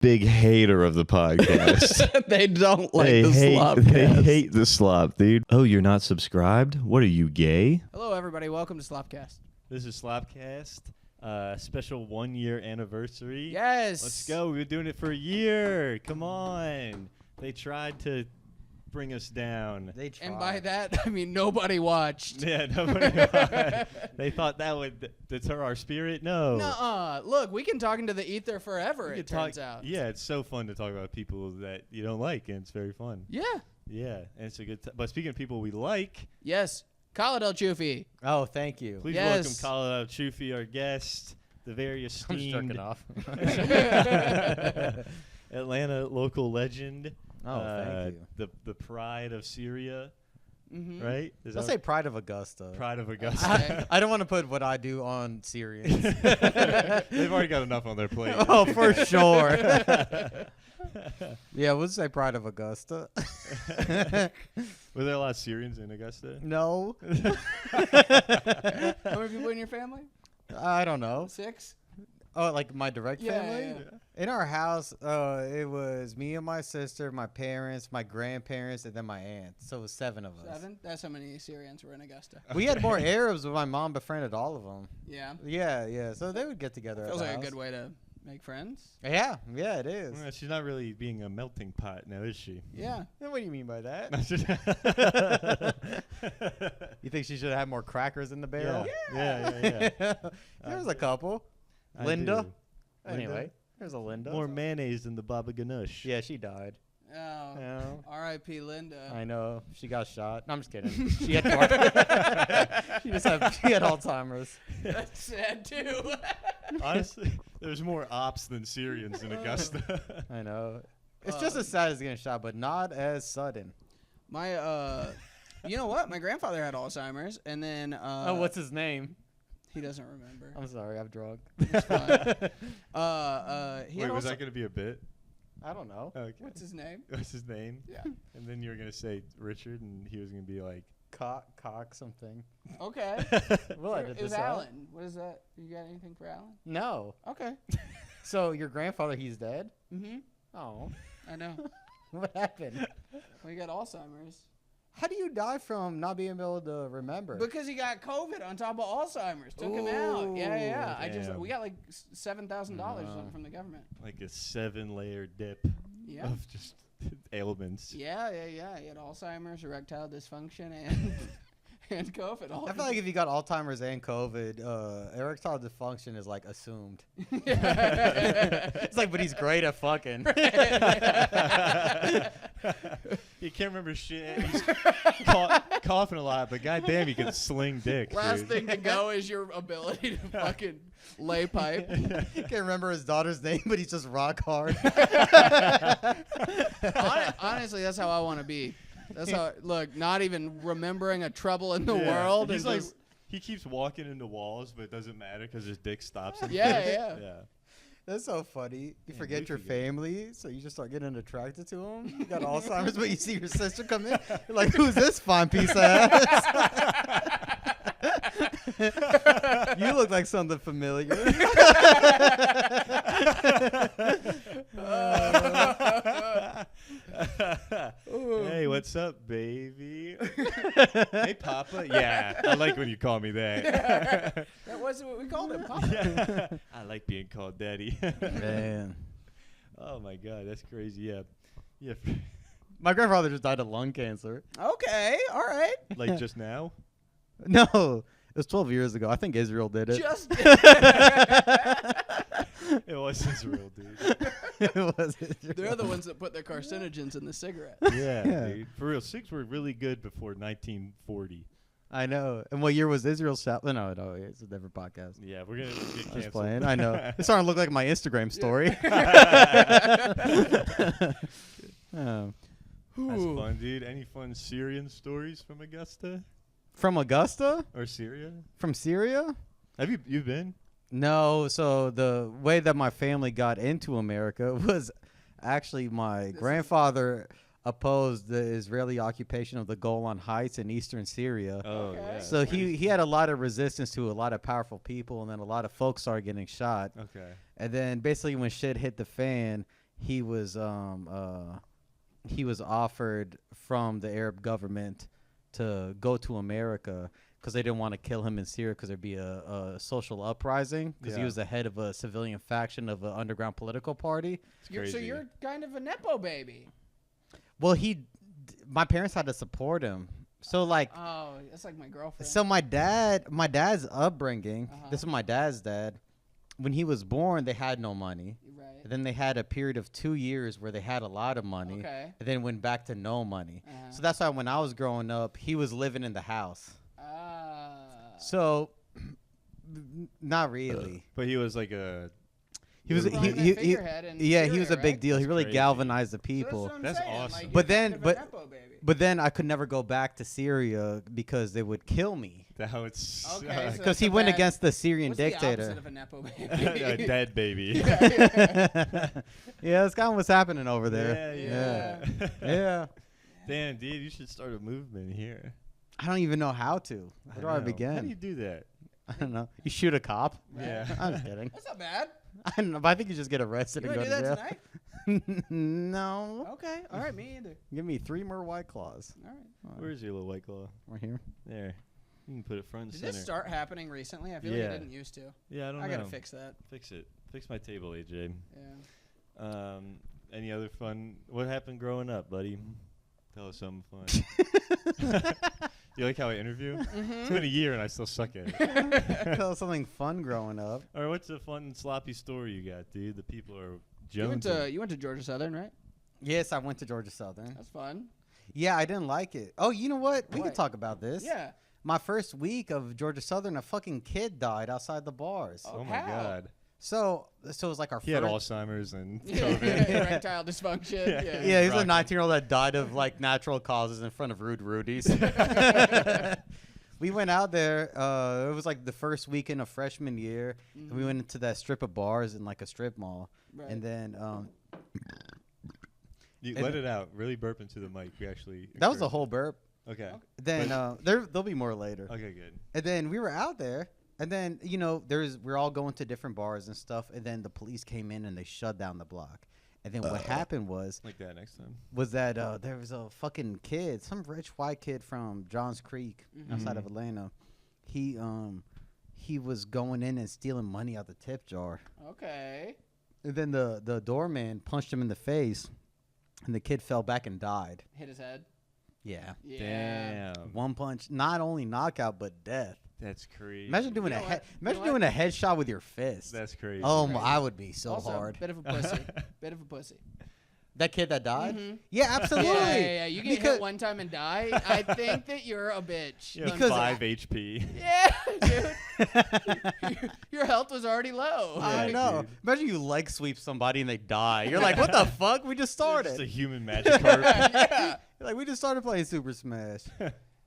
big hater of the podcast. They don't like they the hate, slopcast. They hate the slop, dude. Oh, you're not subscribed? What are you, gay? Hello, everybody. Welcome to SlopCast. This is SlopCast, special 1 year anniversary. Yes. Let's go. We've been doing it for a year. Come on. They tried to bring us down. They tried. And by that, I mean nobody watched. Yeah, nobody. They thought that would deter our spirit. No. Nuh-uh. Look, we can talk into the ether forever, We it could turns out. Yeah, it's so fun to talk about people that you don't like, and it's very fun. Yeah. Yeah, and it's a good. But speaking of people we like, Yes. Khaled Elchoufi. Oh, thank you. please Yes. welcome Khaled Elchoufi, our guest, the very I'm esteemed jerking off. Atlanta local legend. Oh, thank you. The pride of Syria, Mm-hmm. right? Is Let's that say Pride of Augusta. pride of Augusta? Okay. I don't want to put what I do on Syrians. They've already got enough on their plate. Oh, for sure. Yeah, we'll say Pride of Augusta. Were there a lot of Syrians in Augusta? No. How many people in your family? I don't know. 6? Oh, like my direct Yeah, family? yeah. In our house, it was me and my sister, my parents, my grandparents, and then my aunt. So it was 7 of us. 7? That's how many Syrians were in Augusta. We had more Arabs, but my mom befriended all of them. Yeah. Yeah. So they would get together. Feels at the like a house. good way to make friends. Yeah, it is. Well, she's not really being a melting pot now, is she? Yeah. What do you mean by that? Yeah. You think she should have more crackers in the barrel? Yeah. There's a couple. I Linda. do. Anyway, there's a Linda. More mayonnaise than the Baba Ganoush. Yeah, she died. Oh. Yeah. R.I.P. Linda. I know. She got shot. No, I'm just kidding. She had she had Alzheimer's. That's sad, too. Honestly, there's more ops than Syrians in Augusta. I know. It's just as sad as getting shot, but not as sudden. My, you know what? My grandfather had Alzheimer's, and then, What's his name? he doesn't remember. I'm sorry, I'm drunk. It's fine. He Wait, had was also, that going to be a bit? I don't know. Okay. what's his name? What's his name? Yeah. And then you were going to say Richard, and he was going to be like, Cock something. Okay. We'll edit It was this out. Alan. What is that? You got anything for Alan? No. Okay. So your grandfather, he's dead? Mm-hmm. Oh. I know. What happened? We got Alzheimer's. How do you die from not being able to remember? Because he got COVID on top of Alzheimer's. Took him out. Yeah. Damn. We got like $7,000 or something from the government. like a 7-layer dip Yeah. of just ailments. Yeah. He had Alzheimer's, erectile dysfunction, and COVID. All I feel like if you got Alzheimer's and COVID, erectile dysfunction is like assumed. It's like, but he's great at fucking. He can't remember shit. He's coughing a lot, but goddamn, he can sling dick. Last dude. thing to go is your ability to fucking lay pipe. He can't remember his daughter's name, but he's just rock hard. Honestly, that's how I want to be. That's how. Look, not even remembering a trouble in the Yeah. world. He's and like, just, he keeps walking into walls, but it doesn't matter because his dick stops him. Yeah. That's so funny. You Yeah, forget we your forget. family, so you just start getting attracted to him. You got Alzheimer's, but you see your sister come in. You're like, who's this fine piece of ass? You look like something familiar. Hey, what's up, baby? Hey, Papa. Yeah, I like when you call me that. that wasn't what we called him. Papa. I like being called daddy. Man. Oh my God, that's crazy. Yeah. My grandfather just died of lung cancer. Okay, all right. Like just now. No, it was 12 years ago. I think Israel did it. Just It was Israel, dude. It was Israel. they're the ones that put their carcinogens in the cigarette. Yeah, Yeah. dude. For real, cigs were really good before 1940. I know. And what year was Israel shot? No, it's a different podcast. Yeah, we're gonna get I was canceled. playing. I know. It's starting to look like my Instagram story. Oh. That's Ooh. fun, dude. Any fun Syrian stories from Augusta From Augusta? or Syria? From Syria? Have you been? No. So the way that my family got into America was actually my grandfather opposed the Israeli occupation of the Golan Heights in eastern Syria. Oh Okay. yeah. So he had a lot of resistance to a lot of powerful people, and then a lot of folks started getting shot. Okay. And then basically when shit hit the fan, he was offered from the Arab government to go to America because they didn't want to kill him in Syria because there'd be a social uprising because he was the head of a civilian faction of an underground political party. So you're kind of a nepo baby. Well, my parents had to support him. So like, oh, that's like my girlfriend. So my dad's upbringing. This is my dad's dad. When he was born, they had no money. Right. And then they had a period of 2 years where they had a lot of money. Okay. And then went back to no money. So that's why when I was growing up, he was living in the house. So, not really. But he was like a. He was he was a big deal. He really galvanized the people. So that's awesome. Like, but then I could never go back to Syria because they would kill me. That would suck. Okay, so Because he went against the Syrian dictator. The opposite of a nepo baby? A dead baby. Yeah, that's kind of what's happening over there. Yeah. Damn, dude, you should start a movement here. I don't even know how to. Where do I begin? How do you do that? I don't know. You shoot a cop? Yeah. I'm just kidding. That's not bad. I don't know, but I think you just get arrested You and want go to do to that jail. tonight? No. Okay. All right. Me either. Give me 3 more White Claws. All right. Where's your little White Claw? Right here. There. You can put it front and Did center. this start happening recently? I feel like it didn't used to. Yeah, I don't know. I gotta fix that. Fix it. Fix my table, AJ. Yeah. Any other fun? What happened growing up, buddy? Tell us something fun. You like how I interview? It's been a year and I still suck at it. Tell us something fun growing up. Or what's a fun sloppy story you got, dude? The people are You went jonesing. to Georgia Southern, right? Yes, I went to Georgia Southern. That's fun. Yeah, I didn't like it. Oh, you know what? We What? can talk about this. Yeah. My first week of Georgia Southern, a fuking kid died outside the bars. Oh my How? god. So it was like our He had first. Alzheimer's and Yeah. COVID. Erectile dysfunction. Yeah. Yeah, he's a Rocky. 19-year-old that died of like natural causes in front of Rude Rudy's. We went out there. It was like the first weekend of freshman year. And we went into that strip of bars in like a strip mall. Right. And then You And let it out. Really burp into the mic. We actually. that was the whole burp. Okay. Then there'll be more later. Okay, good. And then we were out there. And then, we're all going to different bars and stuff. And then the police came in and they shut down the block. And then what happened was Like that next time. that there was a fucking kid, some rich white kid from Johns Creek outside of Atlanta. He was going in and stealing money out the tip jar. Okay. And then the doorman punched him in the face, and the kid fell back and died. Hit his head. Yeah. Yeah. Damn. One punch, not only knockout but death. That's crazy. Imagine doing You know what? imagine You know doing a headshot with your fist. That's crazy. Oh, Crazy. I would be so Also, hard. Bit of a pussy. Bit of a pussy. That kid that died? Mhm. Yeah, absolutely. Yeah. You get Because- hit one time and die. I think that you're a bitch. You have Because 5 HP. Yeah, dude. Your health was already low. I Yeah, know. dude. Imagine you leg sweep somebody and they die. You're like, what the fuck? We just Just a started. human magic carp. Yeah. You're like, we just started playing Super Smash.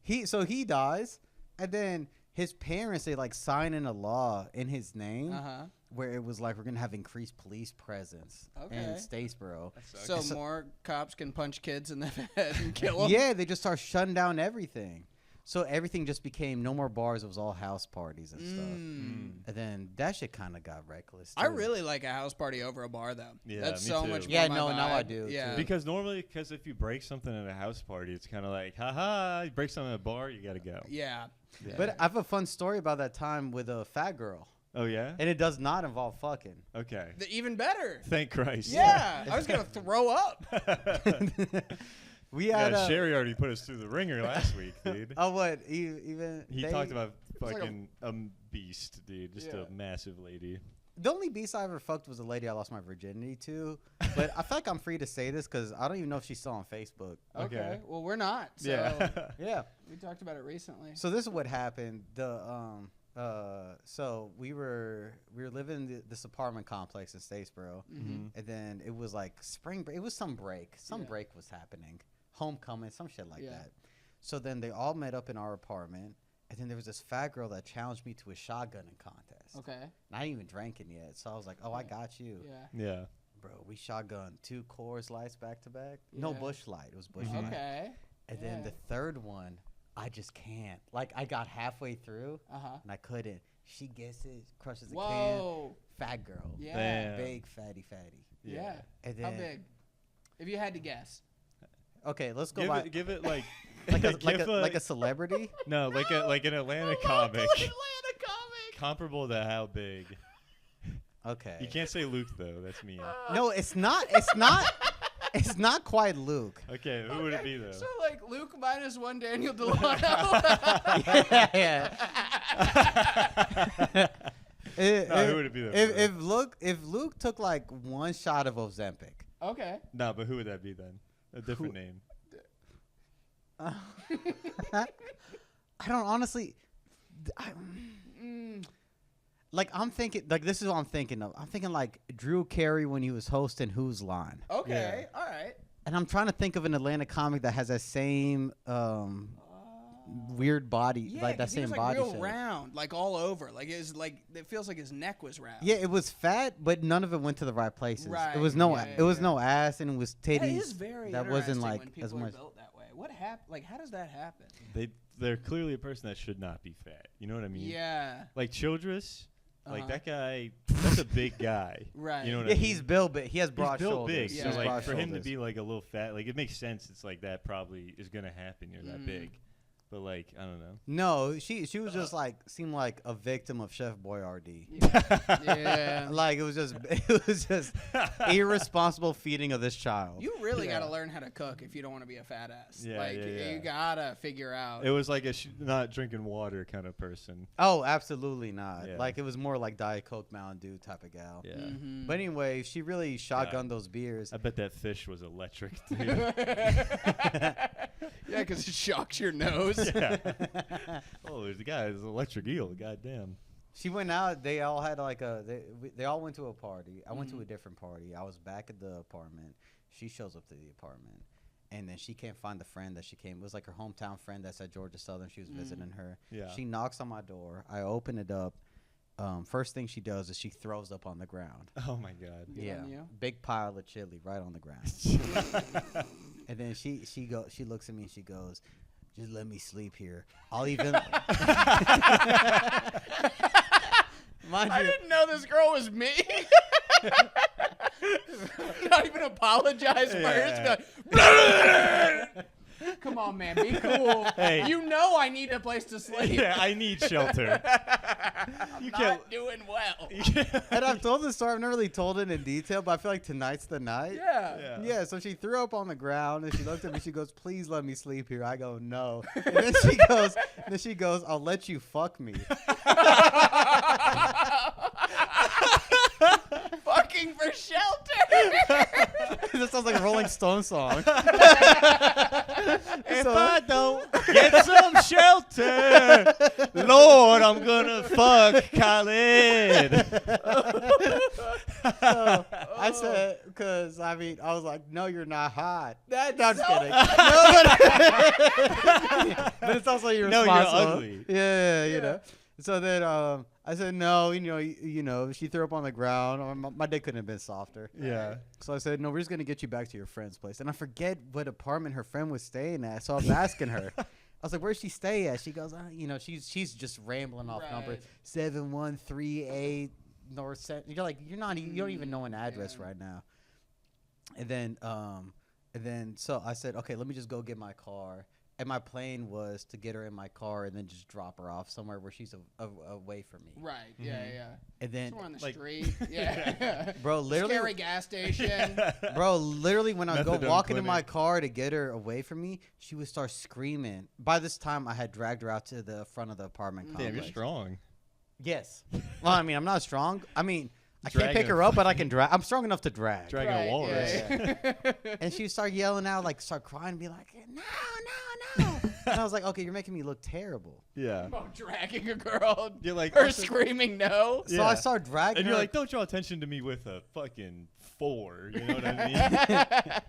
He dies, and then his parents, they like sign in a law in his name Uh-huh. where it was like, we're gonna have increased police presence in Okay. Statesboro. So more cops can punch kids in the head and kill them. Yeah, they just start shutting down everything. So everything just became no more bars. It was all house parties and stuff. And then that shit kind of got reckless. I too. really like a house party over a bar, though. Yeah, That's me so too. much more Yeah, my no, now I vibe. do, Yeah. too. Because normally, if you break something at a house party, it's kind of like, haha, you break something at a bar, you got to go. Yeah. But I have a fun story about that time with a fat girl, Oh, yeah? and it does not involve fucking. Okay. Even better. Thank Christ. Yeah. I was going to throw up. We Yeah, had Sherry already put us through the ringer last week, dude. Oh, what? Even He they- talked about like a- fucking beast, dude. Just Yeah. a massive lady. The only beast I ever fucked was a lady I lost my virginity to. But I feel like I'm free to say this because I don't even know if she's still on Facebook. Okay. Okay. Well, we're not. So Yeah. Yeah. we talked about it recently. So this is what happened. So we were living in this apartment complex in Statesboro, and then it was like spring break. It was some break. Some Yeah. break was happening. Homecoming, some shit like Yeah. that. So then they all met up in our apartment, and then there was this fat girl that challenged me to a shotgunning contest. Okay. And I ain't even drinking yet, so I was like, "Oh, I got you." Yeah. Yeah. Bro, we shotgunned 2 Coors Lights back to back. No Yeah. Bush Light. It was Bush Light. Okay. And then Yeah. the third one, I just can't. Like, I got halfway through, Uh-huh. and I couldn't. She gets it, crushes a can. Whoa. Fat girl. Yeah. Damn. Big fatty. Yeah. And How then, big? If you had to guess. Okay, let's go by Give it like like a celebrity. no, like an Atlanta comic. Atlanta comic. Comparable to how big? Okay. You can't say Luke though. That's mean. No, it's not. It's not. It's not quite Luke. Okay, who would it be though? So like Luke -1 Daniel Delano. Yeah. No, who would it be though? If Luke took like one shot of Ozempic. Okay. No, but who would that be then? A different name. I don't honestly. Like I'm thinking, like this is what I'm thinking of. I'm thinking like Drew Carey when he was hosting Who's Line. Okay. All right. And I'm trying to think of an Atlanta comic that has that same weird body, Yeah, like that 'cause he same was, body real shape. round, like all over. Like it feels like his neck was round. Yeah, it was fat, but none of it went to the right places. Right, It was no, yeah, it was yeah. no ass, and it was titties. That is very that wasn't interesting like when as people much. are built that way. What happened? Like, how does that happen? They're clearly a person that should not be fat. You know what I mean? Yeah. Like Childress, like Uh-huh. that guy. That's a big guy. Right. You know what Yeah, I mean? he's built big. He has He's broad built shoulders. big, Yeah. so He's like broad for him to shoulders. be like a little fat, like it makes sense. It's like that probably is gonna happen. You're that big, but like I don't know. No, she was just like seemed like a victim of Chef Boyardee. Yeah. Like it was just irresponsible feeding of this child. You really Yeah. got to learn how to cook if you don't want to be a fat ass. Yeah, like yeah. you gotta figure out. It was like a not drinking water kind of person. Oh, absolutely not. Yeah. Like it was more like Diet Coke, Mountain Dew type of gal. Yeah, Mhm. But anyway, she really shotgunned those beers. I bet that fish was electric. Dude. Yeah, because it shocks your nose. Yeah. Oh, there's a guy. There's an electric eel. Goddamn. She went out. They all had like they all went to a party. I went to a different party. I was back at the apartment. She shows up to the apartment, and then she can't find the friend that she came. It was like her hometown friend that's at Georgia Southern. She was visiting her. Yeah. She knocks on my door. I open it up. First thing she does is she throws up on the ground. Oh my God. Good on you. Big pile of chili right on the ground. And then she looks at me and she goes, "Just let me sleep here. I'll even." Mind I you, didn't know this girl was me. Not even apologize Yeah. first. Like, come on, man, be cool. Hey. You know I need a place to sleep. Yeah, I need shelter. I'm You not can't. doing well. and I've told this story. I've never really told it in detail, but I feel like tonight's the night. Yeah. Yeah, so she threw up on the ground and she looked at me. She goes, "Please let me sleep here." I go, "No." And then she goes, "I'll let you fuck me." Fucking for shelter. This sounds like a Rolling Stone song. If I don't get some shelter, Lord, I'm gonna fuck Khaled. So I said, because I was like, "No, you're not hot." That's No, I'm just so kidding. But it's also No, you're irresponsible. ugly. Yeah, you know. So then I said, "No, you know, she threw up on the ground. My dick couldn't have been softer." Yeah. So I said, "No, we're just gonna get you back to your friend's place." And I forget what apartment her friend was staying at. So I was asking her. I was like, "Where's she stay at?" She goes, "You know, she's just rambling off numbers. 7138 North Cent." You're like, you don't even know an address right now. And then so I said, "Okay, let me just go get my car." And my plan was to get her in my car and then just drop her off somewhere where she's away from me. Right. Yeah. Yeah. And then, Somewhere on the like- street. Yeah. bro, literally, Scary gas station. when I go Methadone walk into clinic. my car to get her away from me, she would start screaming. By this time, I had dragged her out to the front of the apartment complex. Damn, you're strong. Yes. Well, I mean, I'm not strong. I mean, I can't Dragging pick her up, but I can drag. I'm strong enough to drag. Dragging a walrus. Yeah. And she would start yelling out, like start crying, and be like, "No, no, no!" And I was like, "Okay, you're making me look terrible." Yeah. About dragging a girl. You're like, Her also- screaming no. So I start dragging And her. you're like, don't draw attention to me with a fucking 4. You know what I mean?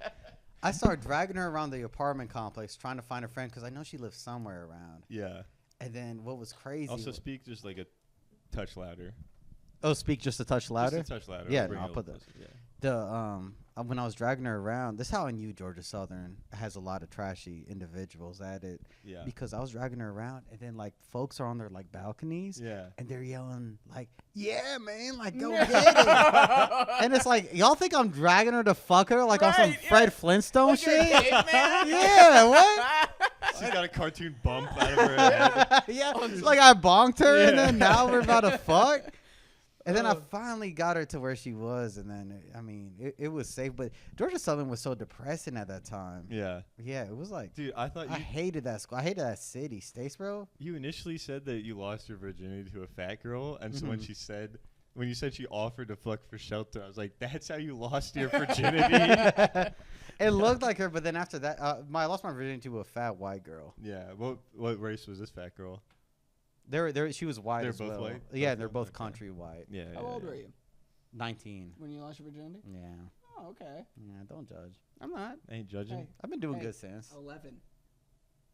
I start dragging her around the apartment complex, trying to find a friend because I know she lives somewhere around. Yeah. And then what was crazy? Also, speak just like a touch louder. speak just a touch louder. Just a touch louder. Yeah, Bring no, it I'll a put little that. closer, Yeah. when I was dragging her around, this is how I knew Georgia Southern has a lot of trashy individuals at it. Yeah. Because I was dragging her around, and then like folks are on their like balconies, Yeah. and they're yelling like, "Yeah, man, like go get it!" And it's like, y'all think I'm dragging her to fuck her like on some Right, yeah. Fred Flintstone Like you're a shit? caveman? Yeah, what? She's got a cartoon bump out of her head. Yeah, like I bonked her, and then now we're about to fuck. And then I Oh. finally got her to where she was, and then I mean, it was safe. But Georgia Southern was so depressing at that time. Yeah. Yeah, it was like, Dude, I thought I hated that school. I hated that city, Statesboro. you initially said that you lost your virginity to a fat girl, and so when Mhm. when you said she offered to fuck for shelter, I was like, that's how you lost your virginity? It looked like her, but then after that, I lost my virginity to a fat white girl. Yeah. What race was this fat girl? She was white They're as both well. white? Yeah, Both they're of them? both Okay. country white. Yeah. How old were you 19. when you lost your virginity? Yeah. Oh, okay. Yeah, don't judge. I'm not. I ain't judging. Hey. I've been doing Hey. good since. 11.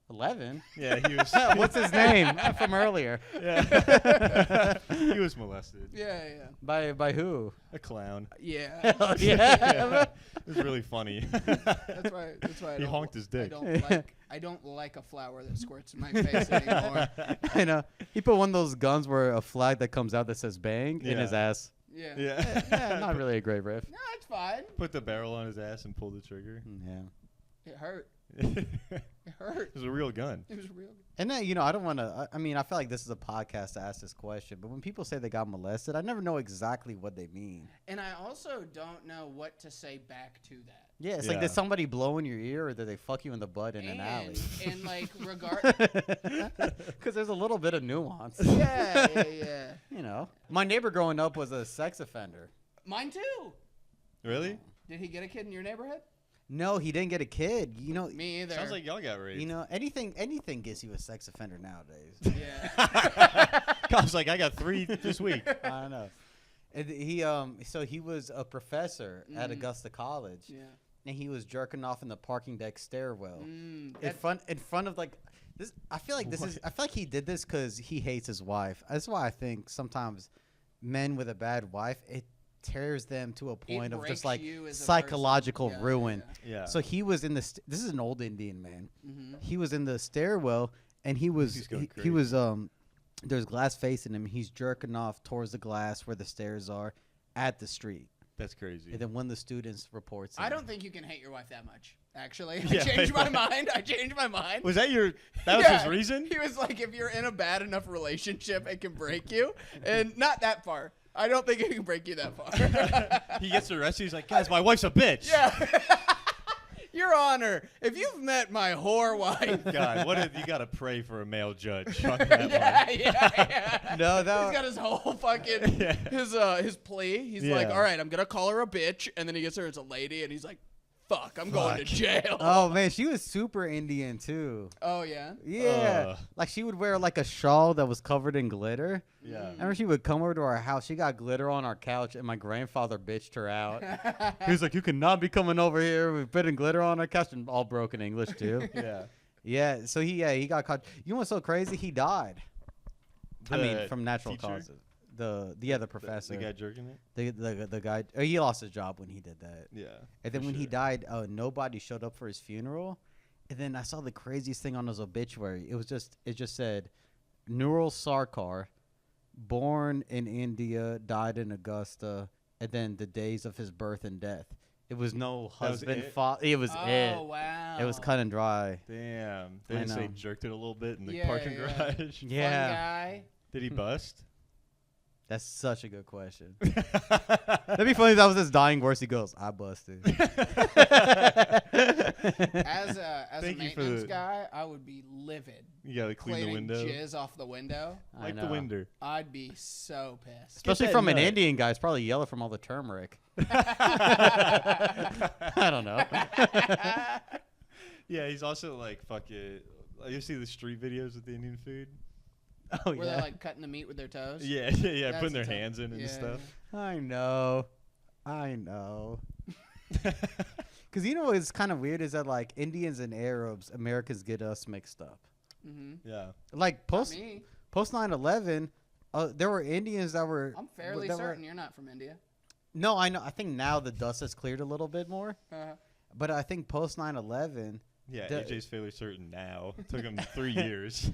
11? Yeah, he was. What's his name? From earlier. Yeah. He was molested. Yeah, By who? A clown. yeah. Hell yeah. It was really funny. That's why I He don't, honked his dick. I don't like a flower that squirts in my face anymore. I know. He put one of those guns where a flag that comes out that says bang in his Yeah. ass. Yeah. Yeah. Yeah, not really a great riff. No, it's fine. Put the barrel on his ass and pulled the trigger. Yeah. It hurt. It It hurt. was a real gun. It was real. And then, I don't want to, I mean, I feel like this is a podcast to ask this question, but when people say they got molested, I never know exactly what they mean. And I also don't know what to say back to that. Yeah, it's like, Yeah. did somebody blow in your ear or did they fuck you in the butt in an alley? And like regard. Because there's a little bit of nuance. yeah. My neighbor growing up was a sex offender. Mine too. Really? Did he get a kid in your neighborhood? No, he didn't get a kid. Me either. Sounds like y'all got raped. Anything gets you a sex offender nowadays. Yeah. I was like, I got 3 this week. I don't know. And so he was a professor at Augusta College, Yeah. and he was jerking off in the parking deck stairwell in That- front of like this. I feel like he did this because he hates his wife. That's why I think sometimes men with a bad wife, it tears them to a point of breaks just like you as a psychological person. Yeah, ruin. Yeah. So he was in this is an old Indian man. Mhm. He was in the stairwell, and he He's going was there's glass facing him. He's jerking off towards the glass where the stairs are at the street. That's crazy. And then one of the students reports I him. don't think you can hate your wife that much. Actually, Yeah, I changed my right. mind. Was that that was Yeah. his reason? He was like, if you're in a bad enough relationship, it can break you, and not that far. I don't think it can break you that far. He gets arrested. He's like, guys, my wife's a bitch. Yeah. Your Honor, if you've met my whore wife. God, what if you got to pray for a male judge on that Yeah. No, He's that got his whole fucking Yeah. his plea. He's like, Yeah. all right, I'm gonna call her a bitch, and then he gets her as a lady, and he's like, fuck, I'm going to jail. Oh man, she was super Indian too. Oh yeah. Yeah, like she would wear like a shawl that was covered in glitter. Yeah. I remember she would come over to our house. She got glitter on our couch, and my grandfather bitched her out. He was like, "You cannot be coming over here with putting glitter on our couch," and all broken English too. Yeah. Yeah, so he got caught. You know what's so crazy? He died. I mean, The from natural teacher? causes. The professor. The guy jerking it? The guy. He lost his job when he did that. Yeah. And then for when he sure. died, nobody showed up for his funeral. And then I saw the craziest thing on his obituary. It just said, Neural Sarkar, born in India, died in Augusta, and then the days of his birth and death. It was no That was husband, it? father. It was it. Oh wow. It was cut and dry. Damn. They I didn't say know. jerked it a little bit in the Yeah, parking yeah. garage. Yeah. Fun guy. Did he bust? That's such a good question. That'd be funny if that was his dying words. He goes, "I busted." As a Thank you for maintenance the- guy, I would be livid. You gotta clean the Cleaning window. jizz off the window. I Like the know. window. I'd be so pissed. Especially that from an nut. Indian guy. It's probably yellow from all the turmeric. I don't know. Yeah, he's also like fucking. You see the street videos with the Indian food? Oh Where yeah. they're like cutting the meat with their toes. Yeah, That's putting their the type- hands in and yeah, stuff. I know. Because you know what's kind of weird is that like Indians and Arabs, Americans get us mixed up. Mm-hmm. Yeah. Like post Me. 9/11, there were Indians that were. I'm fairly that were- certain you're not from India. No, I know. I think now the dust has cleared a little bit more. But I think post 9/11, Yeah, AJ's fairly certain now. It took him 3 years.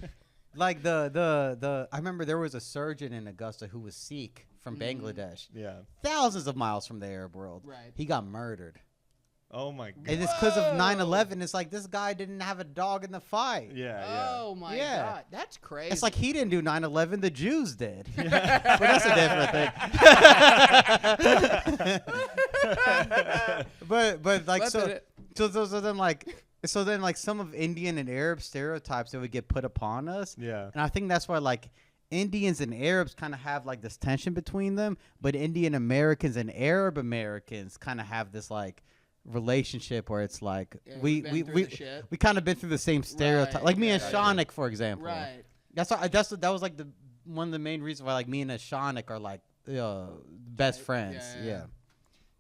like the I remember there was a surgeon in Augusta who was Sikh from Bangladesh, Yeah. thousands of miles from the Arab world. Right. He got murdered. Oh my god. And it's because of 9/11. It's like this guy didn't have a dog in the fight. Yeah, Oh my Yeah. God, that's crazy. It's like he didn't do 9/11. The Jews did. But that's a different thing. but like so then like some of Indian and Arab stereotypes that would get put upon us. Yeah. And I think that's why like Indians and Arabs kind of have like this tension between them, but Indian Americans and Arab Americans kind of have this like relationship where it's like Yeah, we we've been through the shit. we kind of been through the same stereotype. Right, Like me and yeah. Shanik, for example. Right. That was like the one of the main reasons why like me and Shanik are like best friends. Yeah.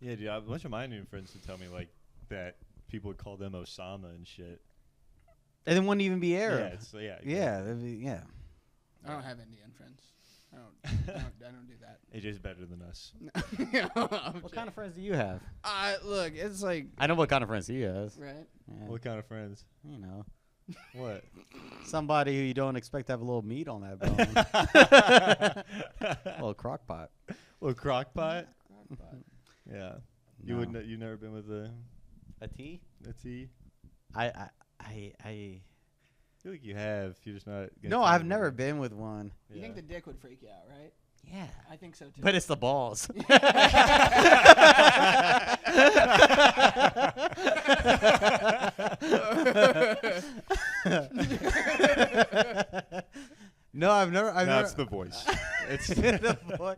Yeah, dude. A bunch of my new friends would tell me like that people would call them Osama and shit. And it wouldn't even be Yeah, Arab. it's, yeah. Yeah, it'd be- yeah. I don't have Indian friends. I don't do that. AJ's better than us. What kind of friends do you have? Look, it's like I know what kind of friends he has. right. Yeah. What kind of friends? You know, What? somebody who you don't expect to have a little meat on that bone. A little crock pot. Little crock pot? Yeah. You No. wouldn't. You never been with A tea? a tea? I I feel like you have. You're just not. gonna no, tell I've me. never been with one. You think the dick would freak you out, right? Yeah. I think so too. But it's the balls. No, I've never. That's the voice. It's The boy.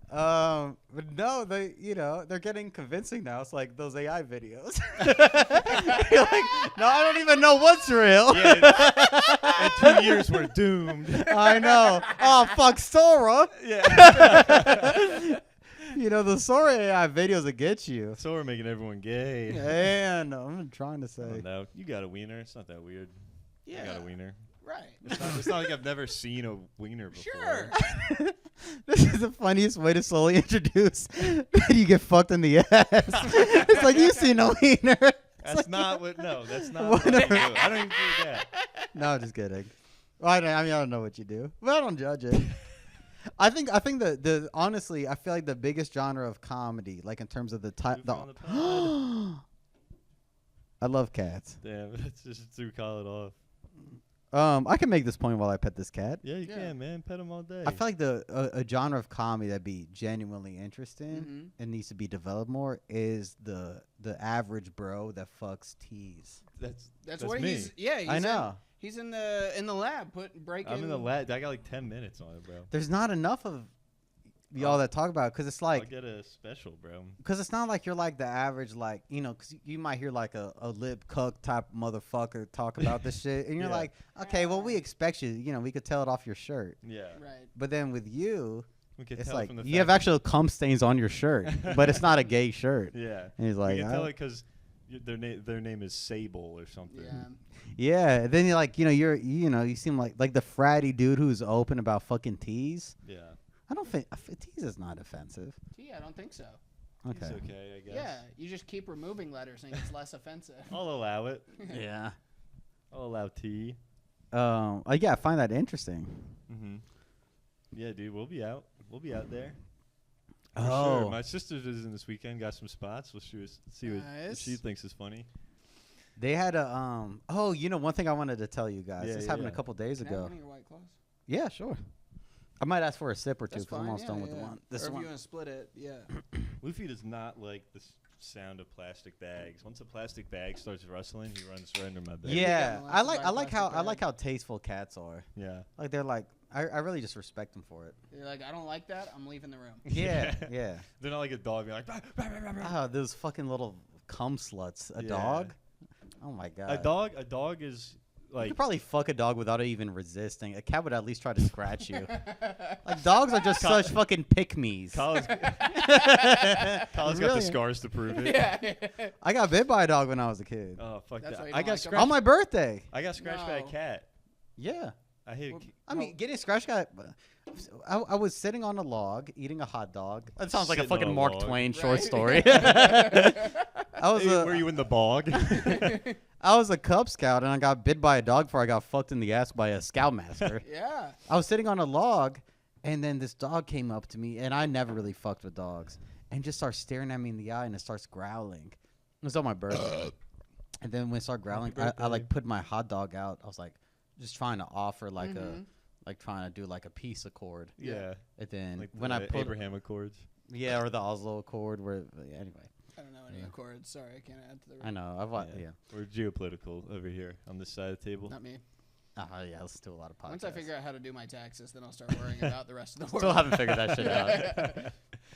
But no, they're getting convincing now. It's like those AI videos. You're like, no, I don't even know what's real. yeah. In 2 years, we're doomed. I know. Oh, fuck Sora. Yeah. The Sora AI videos that get you. So we're making everyone gay. And I'm trying to I say. don't know. You got a wiener. It's not that weird. yeah. I got a wiener. Right. It's not like I've never seen a wiener before. Sure. This is the funniest way to slowly introduce that you get fucked in the ass. It's like, you see no wiener. That's not what. No, that's not What what I are- do. I don't even do that. No, I'm just kidding. Well, I don't know what you do, but I don't judge it. I think the honestly, I feel like the biggest genre of comedy, like in terms of the type, Moving on the pod. I love cats. Damn, that's just threw Khaled off. I can make this point while I pet this cat. Yeah, you Yeah. can, man. Pet him all day. I feel like a genre of comedy that'd be genuinely interesting and needs to be developed more is the average bro that fucks teas. That's what me. he's. Yeah. He's I know. He's in the lab breaking. I'm in the lab. I got like 10 minutes on it, bro. There's not enough of y'all that talk about it because it's I'll like get a special, bro. because it's not like you're like the average like because you might hear like a lip cuck type motherfucker talk about this shit and you're Yeah. like, okay, well we expect you, we could tell it off your shirt. Yeah. Right. But then with you, We can it's tell like from the you have fact- actual cum stains on your shirt, but it's not a gay shirt. Yeah. And he's like, we can tell "Oh." it because their name is Sable or something. Yeah. Yeah. Then you're like, you seem like the fratty dude who's open about fucking teas. Yeah. I don't think teas is not offensive. Gee, I don't think so. Okay. It's okay, I guess. Yeah. You just keep removing letters and it's less offensive. I'll allow it. Yeah. I'll allow tea. Yeah, I find that interesting. Mm-hmm. Yeah, dude, we'll be out. We'll be out there. For Oh. sure. My sister's visiting this weekend. Got some spots. We'll see what Nice. she thinks is funny. They had a one thing I wanted to tell you guys. Yeah, This yeah, happened yeah. a couple days Can I have ago. one of your White Claws? Yeah, sure. I might ask for a sip or two That's because I'm fine. almost Yeah, done with the yeah. one. This or if one. you want to split it, yeah. Luffy does not like the sound of plastic bags. Once a plastic bag starts rustling, he runs right under my bed. Yeah, got one I left like plastic bag. how tasteful cats are. Yeah. Like they're like I really just respect them for it. You're like, I don't like that. I'm leaving the room. Yeah, yeah. They're not like a dog being like. "Bah, bah, bah, bah, bah." Oh, those fucking little cum sluts. A Yeah. dog. Oh my god. A dog is You like. could probably fuck a dog without even resisting. A cat would at least try to scratch you. Like dogs are just such fucking pick-me's. Colin's got Really? the scars to prove it. Yeah. I got bit by a dog when I was a kid. Oh fuck That's that! why you I don't got like 'em. scratched. On my birthday. I got scratched by a No. cat. Yeah. I hit. Well, I mean, getting scratched got. I was sitting on a log eating a hot dog. That sounds like a Sitting on fucking a Mark log. Twain short Right. story. I was Were you in the bog? I was a Cub Scout and I got bit by a dog before I got fucked in the ass by a Scoutmaster. Yeah. I was sitting on a log, and then this dog came up to me, and I never really fucked with dogs, and just starts staring at me in the eye, and it starts growling. It was on my birthday. And then when it started growling, I like put my hot dog out. I was like, just trying to offer like trying to do like a peace accord. Yeah. And then Like when the I put Abraham Accords. or the Oslo Accord, where anyway, I don't know any accords. Sorry, I can't add to the. I know I've Yeah. We're geopolitical over here on this side of the table. Not me. yeah, let's do a lot of podcasts. Once I figure out how to do my taxes, then I'll start worrying about the rest of the world. Still haven't figured that shit out.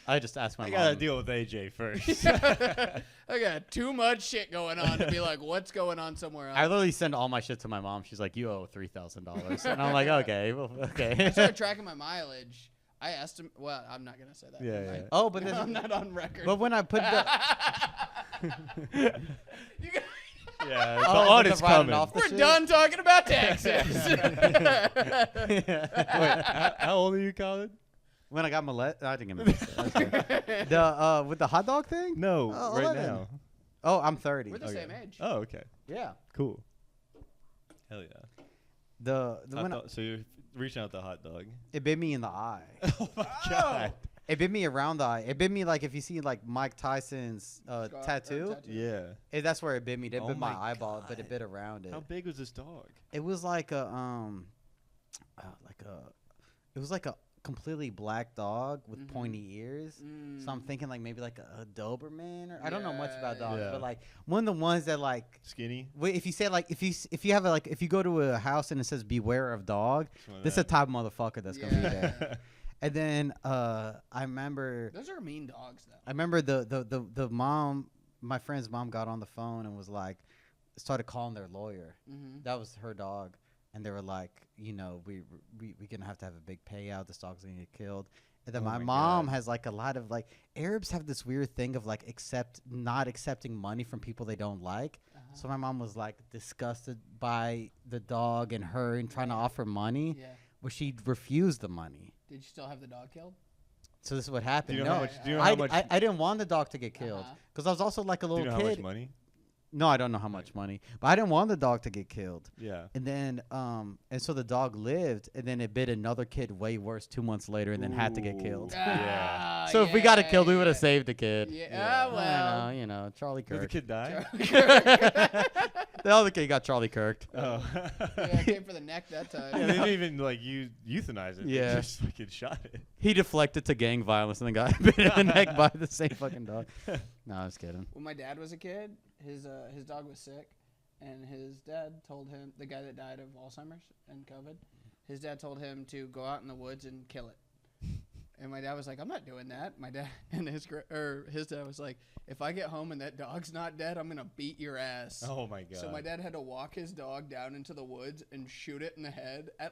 I just asked my I mom. gotta deal with AJ first. I got too much shit going on to be like, what's going on somewhere else? I literally send all my shit to my mom. She's like, "You owe $3,000," and I'm like, "Okay, well, okay." I started tracking my mileage. I asked him. Well, I'm not gonna say that. Yeah, am I? yeah. Oh, but I'm not on record. but when I put the You got- Yeah, the Oh, with audit's the writing coming. off the we're shit? done talking about taxes. Wait, how old are you, Khaled? when I got molested, I didn't get molested. The with the hot dog thing. No, Oh, right 11. now. Oh, I'm 30. We're the same age. Oh, okay. Yeah. Cool. Hell yeah. The when So you're reaching out the hot dog. it bit me in the eye. Oh my god. It bit me around the eye. It bit me like if you see like Mike Tyson's tattoo. Yeah. That's where it bit me. It Oh bit my my eyeball, but it God. bit around it. How big was this dog? It was like a it was like a completely black dog with pointy ears. So I'm thinking like maybe like a Doberman, or I don't know much about dogs, Yeah. but like one of the ones that like Skinny? if you say like if you have if you go to a house and it says beware of dog, One of this is the that. type of motherfucker that's gonna be there. Yeah. And then I remember Those are mean dogs, though. the mom, my friend's mom, got on the phone and was like, started calling their lawyer. Mm-hmm. That was her dog, and they were like, you know, we're gonna have to have a big payout. This dog's gonna get killed. And then Oh my my mom God. has like a lot of like Arabs have this weird thing of like not accepting money from people they don't like. So my mom was like disgusted by the dog and her and trying to offer money, Yeah. where she refused the money. Did you still have the dog killed? So this is what happened. Do you know No, how much? Do you know I, how much? I didn't want the dog to get killed because I was also like a do little you know how kid. much money? No, I don't know how much money, but I didn't want the dog to get killed. Yeah. And then, and so the dog lived, and then it bit another kid way worse 2 months later, and then had to get killed. Ooh. Yeah. So if we got it killed, we would have saved the kid. Yeah. Yeah. Well. You know, Charlie Did the Kirk. kid die? The other kid got Charlie Kirked. Oh. Yeah, came for the neck that time. Yeah, they didn't even like euthanize it. Yeah. They just fucking shot it. He deflected to gang violence and then got bit in the neck by the same fucking dog. No, I was kidding. When my dad was a kid, his dog was sick, and his dad told him, the guy that died of Alzheimer's and COVID, his dad told him to go out in the woods and kill it. And my dad was like, I'm not doing that. My dad and his dad was like, if I get home and that dog's not dead, I'm gonna beat your ass. Oh my god. So my dad had to walk his dog down into the woods and shoot it in the head at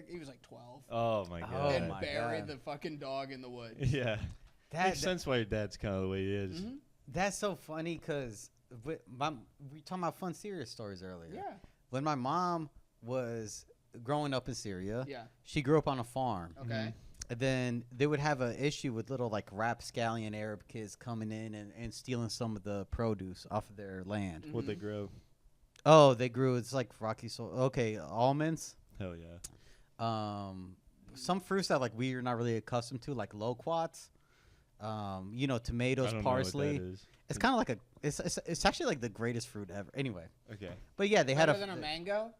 he was like 12, Oh my Oh god. and my bury God. the fucking dog in the woods. Yeah. Makes sense why your dad's kind of the way he is. Mhm. That's so funny because we talking about fun, serious stories earlier. Yeah, When my mom was growing up in Syria, yeah, she grew up on a farm. okay. And then they would have an issue with little like rapscallion Arab kids coming in and stealing some of the produce off of their land. What they Mhm. grow. Oh, they grew, it's like rocky soil. Okay, almonds. Hell yeah. Some fruits that like we're not really accustomed to, like loquats. You know, I tomatoes, don't parsley. know what that is. It's kind of like it's actually like the greatest fruit ever. Anyway, Okay. but yeah, they had Better than a mango.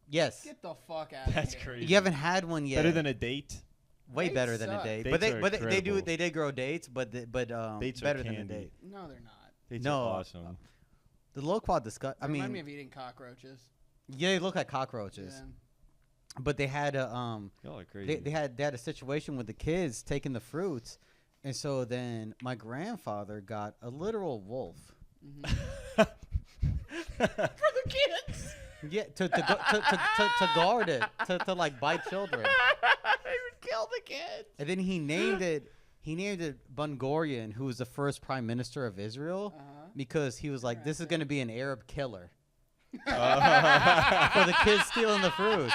yes. Get the fuck out of That's here. crazy. You haven't had one yet. Better than a date. way Dates better than a suck. date. Dates But they are but they do incredible. they did grow dates, but Dates are better than a candy. date. No, they're not. Dates No, are awesome. The loquat disgust. I They remind me mean, of eating cockroaches. yeah, they look like cockroaches. Yeah. But they had a Y'all are crazy. they had a situation with the kids taking the fruits, and so then my grandfather got a literal wolf. For the kids. Yeah, to guard it, to like bite children. He would kill the kids. And then he named it Ben-Gurion, who was the first prime minister of Israel, because he was like, this is going to be an Arab killer. For the kids stealing the fruits.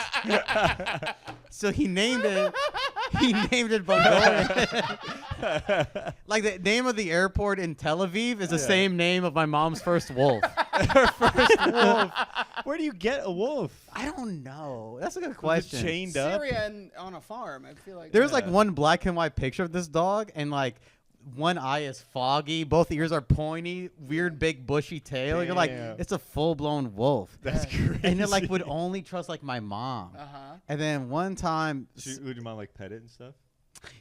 So he named it he named it Mongolian. Like the name of the airport in Tel Aviv is the same name of my mom's first wolf. Her first wolf. Where do you get a wolf? I don't know. That's a good Was it question. chained up? Syria and on a farm. I feel like There's like Yeah. one black and white picture of this dog, and like one eye is foggy, both ears are pointy, weird big bushy tail. You're like, Damn. it's a full blown wolf. That's crazy. And it like would only trust like my mom. And then one time Would your mom like pet it and stuff?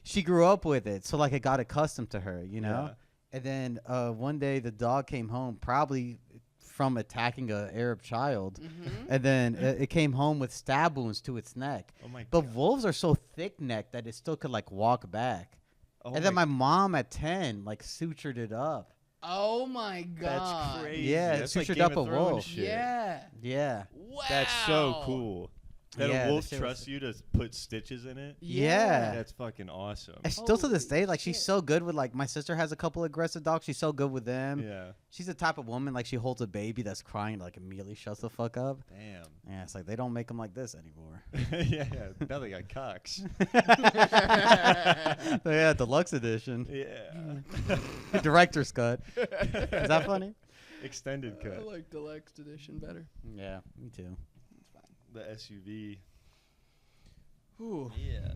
she grew up with it, so like it got accustomed to her, you know. Yeah. And then one day the dog came home, probably from attacking a Arab child, and then it came home with stab wounds to its neck. Oh my But god. wolves are so thick necked that it still could like walk back. Oh And then my mom at 10 like sutured it up. Oh my god. That's crazy. Yeah, That's sutured like Game up of a Thrones wolf. shit. Yeah. Yeah. Wow. That's so cool. That Yeah, a wolf this shit trusts was- you to put stitches in it. Yeah. That's fucking awesome. And still to this Holy day, like she's shit. so good with like my sister has a couple aggressive dogs. She's so good with them. Yeah. She's the type of woman like she holds a baby that's crying like immediately shuts the fuck up. Damn. Yeah, it's like they don't make them like this anymore. yeah. Now they got cocks. Yeah, deluxe edition, Yeah. director's cut. Is that funny? Extended I cut. like deluxe edition better. Yeah, me too. It's fine. The SUV. Ooh. Yeah.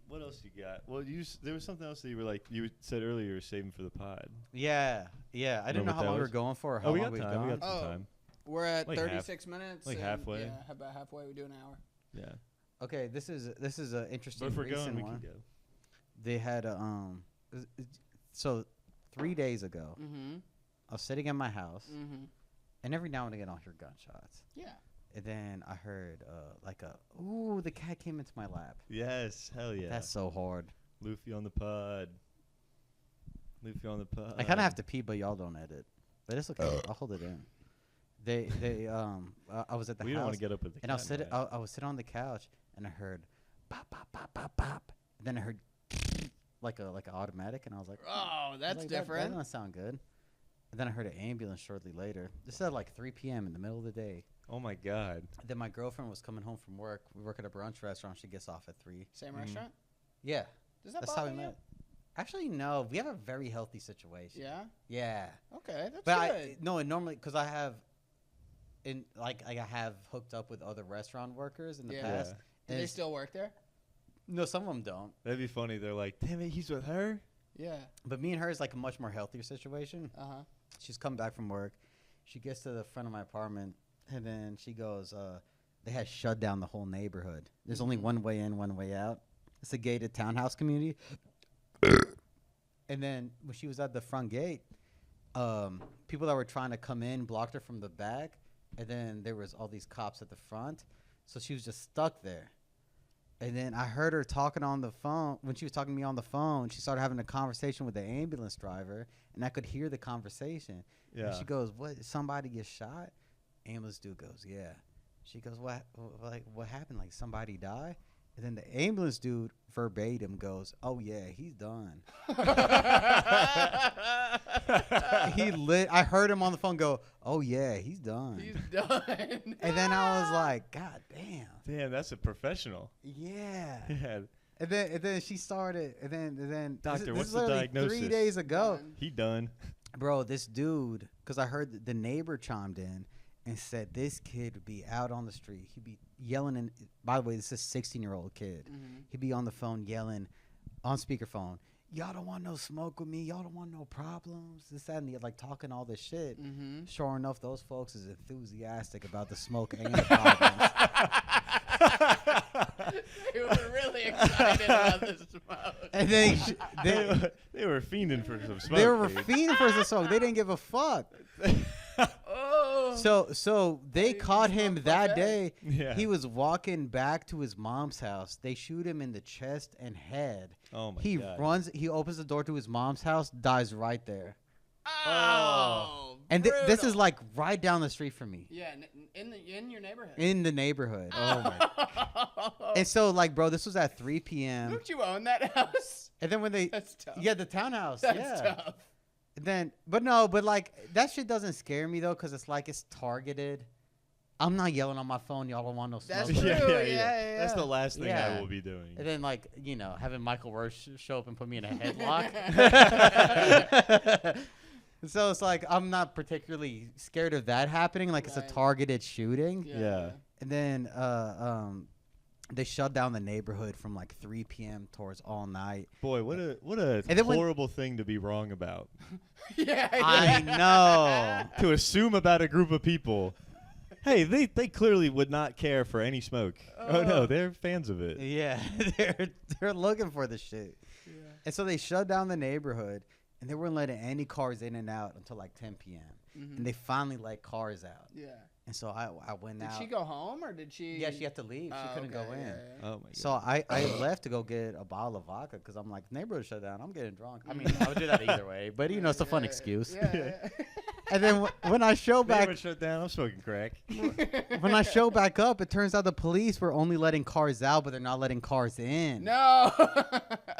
What else you got? Well, there was something else that you said earlier you were saving for the pod. Yeah, yeah. I didn't know what how that long we were was? going for. Or how Oh, we long got we've time. gone. We got some Oh. time. We're at Like half- 36 minutes. like and halfway. Yeah, about halfway. We do an hour. Yeah. Okay, this is an interesting But if we're recent going, we one. can go. They had so 3 days ago, Mm-hmm. I was sitting in my house, Mm-hmm. and every now and again I'll hear gunshots. Yeah. And then I heard ooh, the cat came into my lap. Yes. Hell yeah. That's so hard. Luffy on the pod. Luffy on the pod. I kind of have to pee, but y'all don't edit. But it's okay. I'll hold it in. I was at the We house. don't want to get up with the And I cat was sitting, in the way. I was sitting on the couch, and I heard pop, pop, pop, pop, pop, and then I heard like an automatic, and I was like, Oh, I was that's like, different. That doesn't sound good. And then I heard an ambulance shortly later. This is at like 3 p.m. in the middle of the day. Oh my god. Then my girlfriend was coming home from work. We work at a brunch restaurant. She gets off at 3. Same restaurant. Yeah, Does that that's how bother we you? met. Actually, no. We have a very healthy situation. Yeah. Yeah. Okay, that's But good. no, and normally because I have I have hooked up with other restaurant workers in the Yeah. past. Do and they it's- still work there? No, some of them don't. That'd be funny. They're like, damn it, he's with her. Yeah. But me and her is like a much more healthier situation. Uh huh. She's come back from work. She gets to the front of my apartment, and then she goes, they had shut down the whole neighborhood. There's only one way in, one way out. It's a gated townhouse community. And then when she was at the front gate, people that were trying to come in blocked her from the back. And then there was all these cops at the front. So she was just stuck there. And then I heard her talking on the phone. When she was talking to me on the phone, she started having a conversation with the ambulance driver, and I could hear the conversation. Yeah. And she goes, "What? Somebody get shot?" Ambulance dude goes, "Yeah." She goes, "What? Like what happened? Like somebody die?" And then the ambulance dude verbatim goes, "Oh yeah, he's done." I heard him on the phone go, "Oh yeah, he's done." He's done. And then I was like, "God damn." Damn, that's a professional. Yeah. Yeah. And then she started, and then Doctor, this what's is the literally diagnosis? 3 days ago, Done. He done. bro. This dude, because I heard the neighbor chimed in and said this kid would be out on the street. He'd be yelling. And by the way, this is a 16-year-old kid. Mhm. He'd be on the phone yelling on speakerphone. Y'all don't want no smoke with me. Y'all don't want no problems. This, that, and the like talking all this shit. Mhm. Sure enough, those folks is enthusiastic about the smoke and the problems. They were really excited about the smoke. And they They were fiending for some smoke. they were dude. fiending for the smoke. They didn't give a fuck. Oh. So they you caught can him smoke that like that? day. Yeah. He was walking back to his mom's house. They shoot him in the chest and head. Oh my He god. runs. He opens the door to his mom's house. Dies right there. Oh. And this is brutal. like right down the street from me, Yeah, in your neighborhood. in the neighborhood. Oh my. And so like, bro, this was at 3 p.m. Don't you own that house? And then when they, That's tough. yeah, the townhouse, That's yeah. tough. And then, but like that shit doesn't scare me though, cause it's like it's targeted. I'm not yelling on my phone. Y'all don't want no smoke. That's with true. me." Yeah. That's the last thing Yeah. I will be doing. And then, like, having Michael Roach show up and put me in a headlock. So it's like I'm not particularly scared of that happening. Like, it's a Right. targeted shooting. Yeah. And then they shut down the neighborhood from like 3 p.m. towards all night. Boy, what a And then horrible thing to be wrong about. Yeah. I know. To assume about a group of people. Hey, they clearly would not care for any smoke. Oh no, they're fans of it. Yeah, they're looking for the shit. Yeah. And so they shut down the neighborhood, and they weren't letting any cars in and out until like 10 p.m. Mhm. And they finally let cars out. Yeah. And so I went Did out. she go home or did she? Yeah, she had to leave. She Oh, couldn't okay, go in. yeah. Oh my god. So I left to go get a bottle of vodka because I'm like, neighborhood shut down. I'm getting drunk. I mean, I would do that either way, but it's a fun excuse. Yeah. And then when I show back, Neighborhood shut down. I'm smoking crack. when I show back up, it turns out the police were only letting cars out, but they're not letting cars in. No.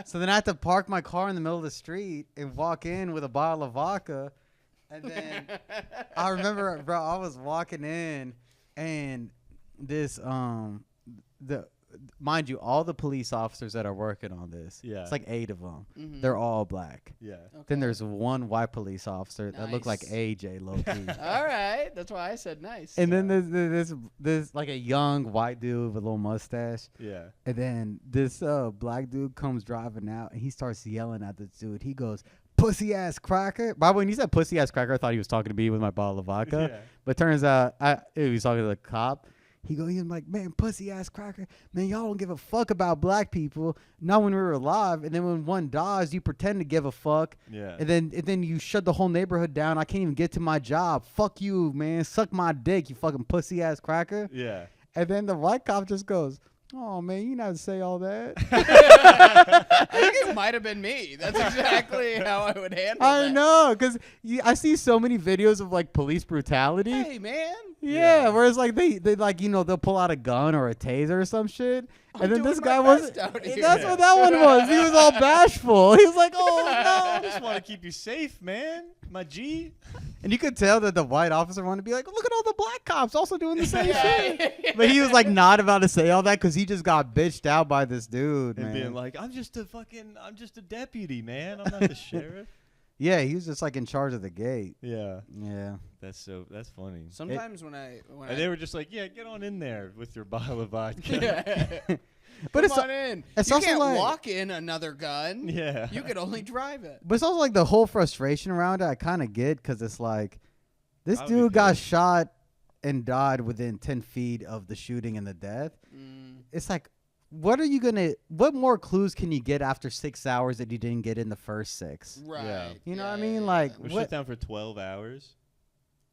So then I had to park my car in the middle of the street and walk in with a bottle of vodka. And then I remember, bro, I was walking in, and this mind you, all the police officers that are working on this, Yeah. it's like 8 of them. Mhm. They're all black. Yeah. Okay. Then there's one white police officer that looked like Nice. AJ low key. All right. That's why I said nice. And then there's like a young white dude with a little mustache. Yeah. And then this black dude comes driving out, and he starts yelling at this dude. He goes, "Pussy ass cracker." By the way, when he said pussy ass cracker, I thought he was talking to me with my bottle of vodka. Yeah. But turns out he was talking to the cop. He's like, "Man, pussy ass cracker. Man, y'all don't give a fuck about black people. Not when we were alive. And then when one dies, you pretend to give a fuck. Yeah. And then you shut the whole neighborhood down. I can't even get to my job. Fuck you, man. Suck my dick, you fucking pussy ass cracker." Yeah. And then the white cop just goes, "Oh, man, you not to say all that." I think it might have been me. That's exactly how I would handle I that. know, because I see so many videos of like police brutality. Hey, man. Yeah, whereas like they like they'll pull out a gun or a taser or some shit, I'm and then doing this my guy was best out here. that's what that one was. He was all bashful. He was like, "Oh I no," just want to keep you safe, man. My G. and you could tell that the white officer wanted to be like, "Look at all the black cops also doing the same Yeah. shit," but he was like not about to say all that because he just got bitched out by this dude, And man. being like, I'm just a deputy, man. I'm not the sheriff. Yeah, he was just like in charge of the gate. Yeah. Yeah. That's funny. Sometimes when I And they were just like, yeah, get on in there with your bottle of vodka. yeah. But Come it's on in. it's You also can't like- walk in another gun. Yeah. You could only drive it. But it's also like the whole frustration around it. I kind of get because it's like this I would be dude got pissed. shot and died within 10 feet of the shooting and the death. Mm. It's like, what more clues can you get after 6 hours that you didn't get in the first 6? Right. Yeah. You know Yeah, what I mean? yeah, Like, yeah. We're what- shut down for 12 hours.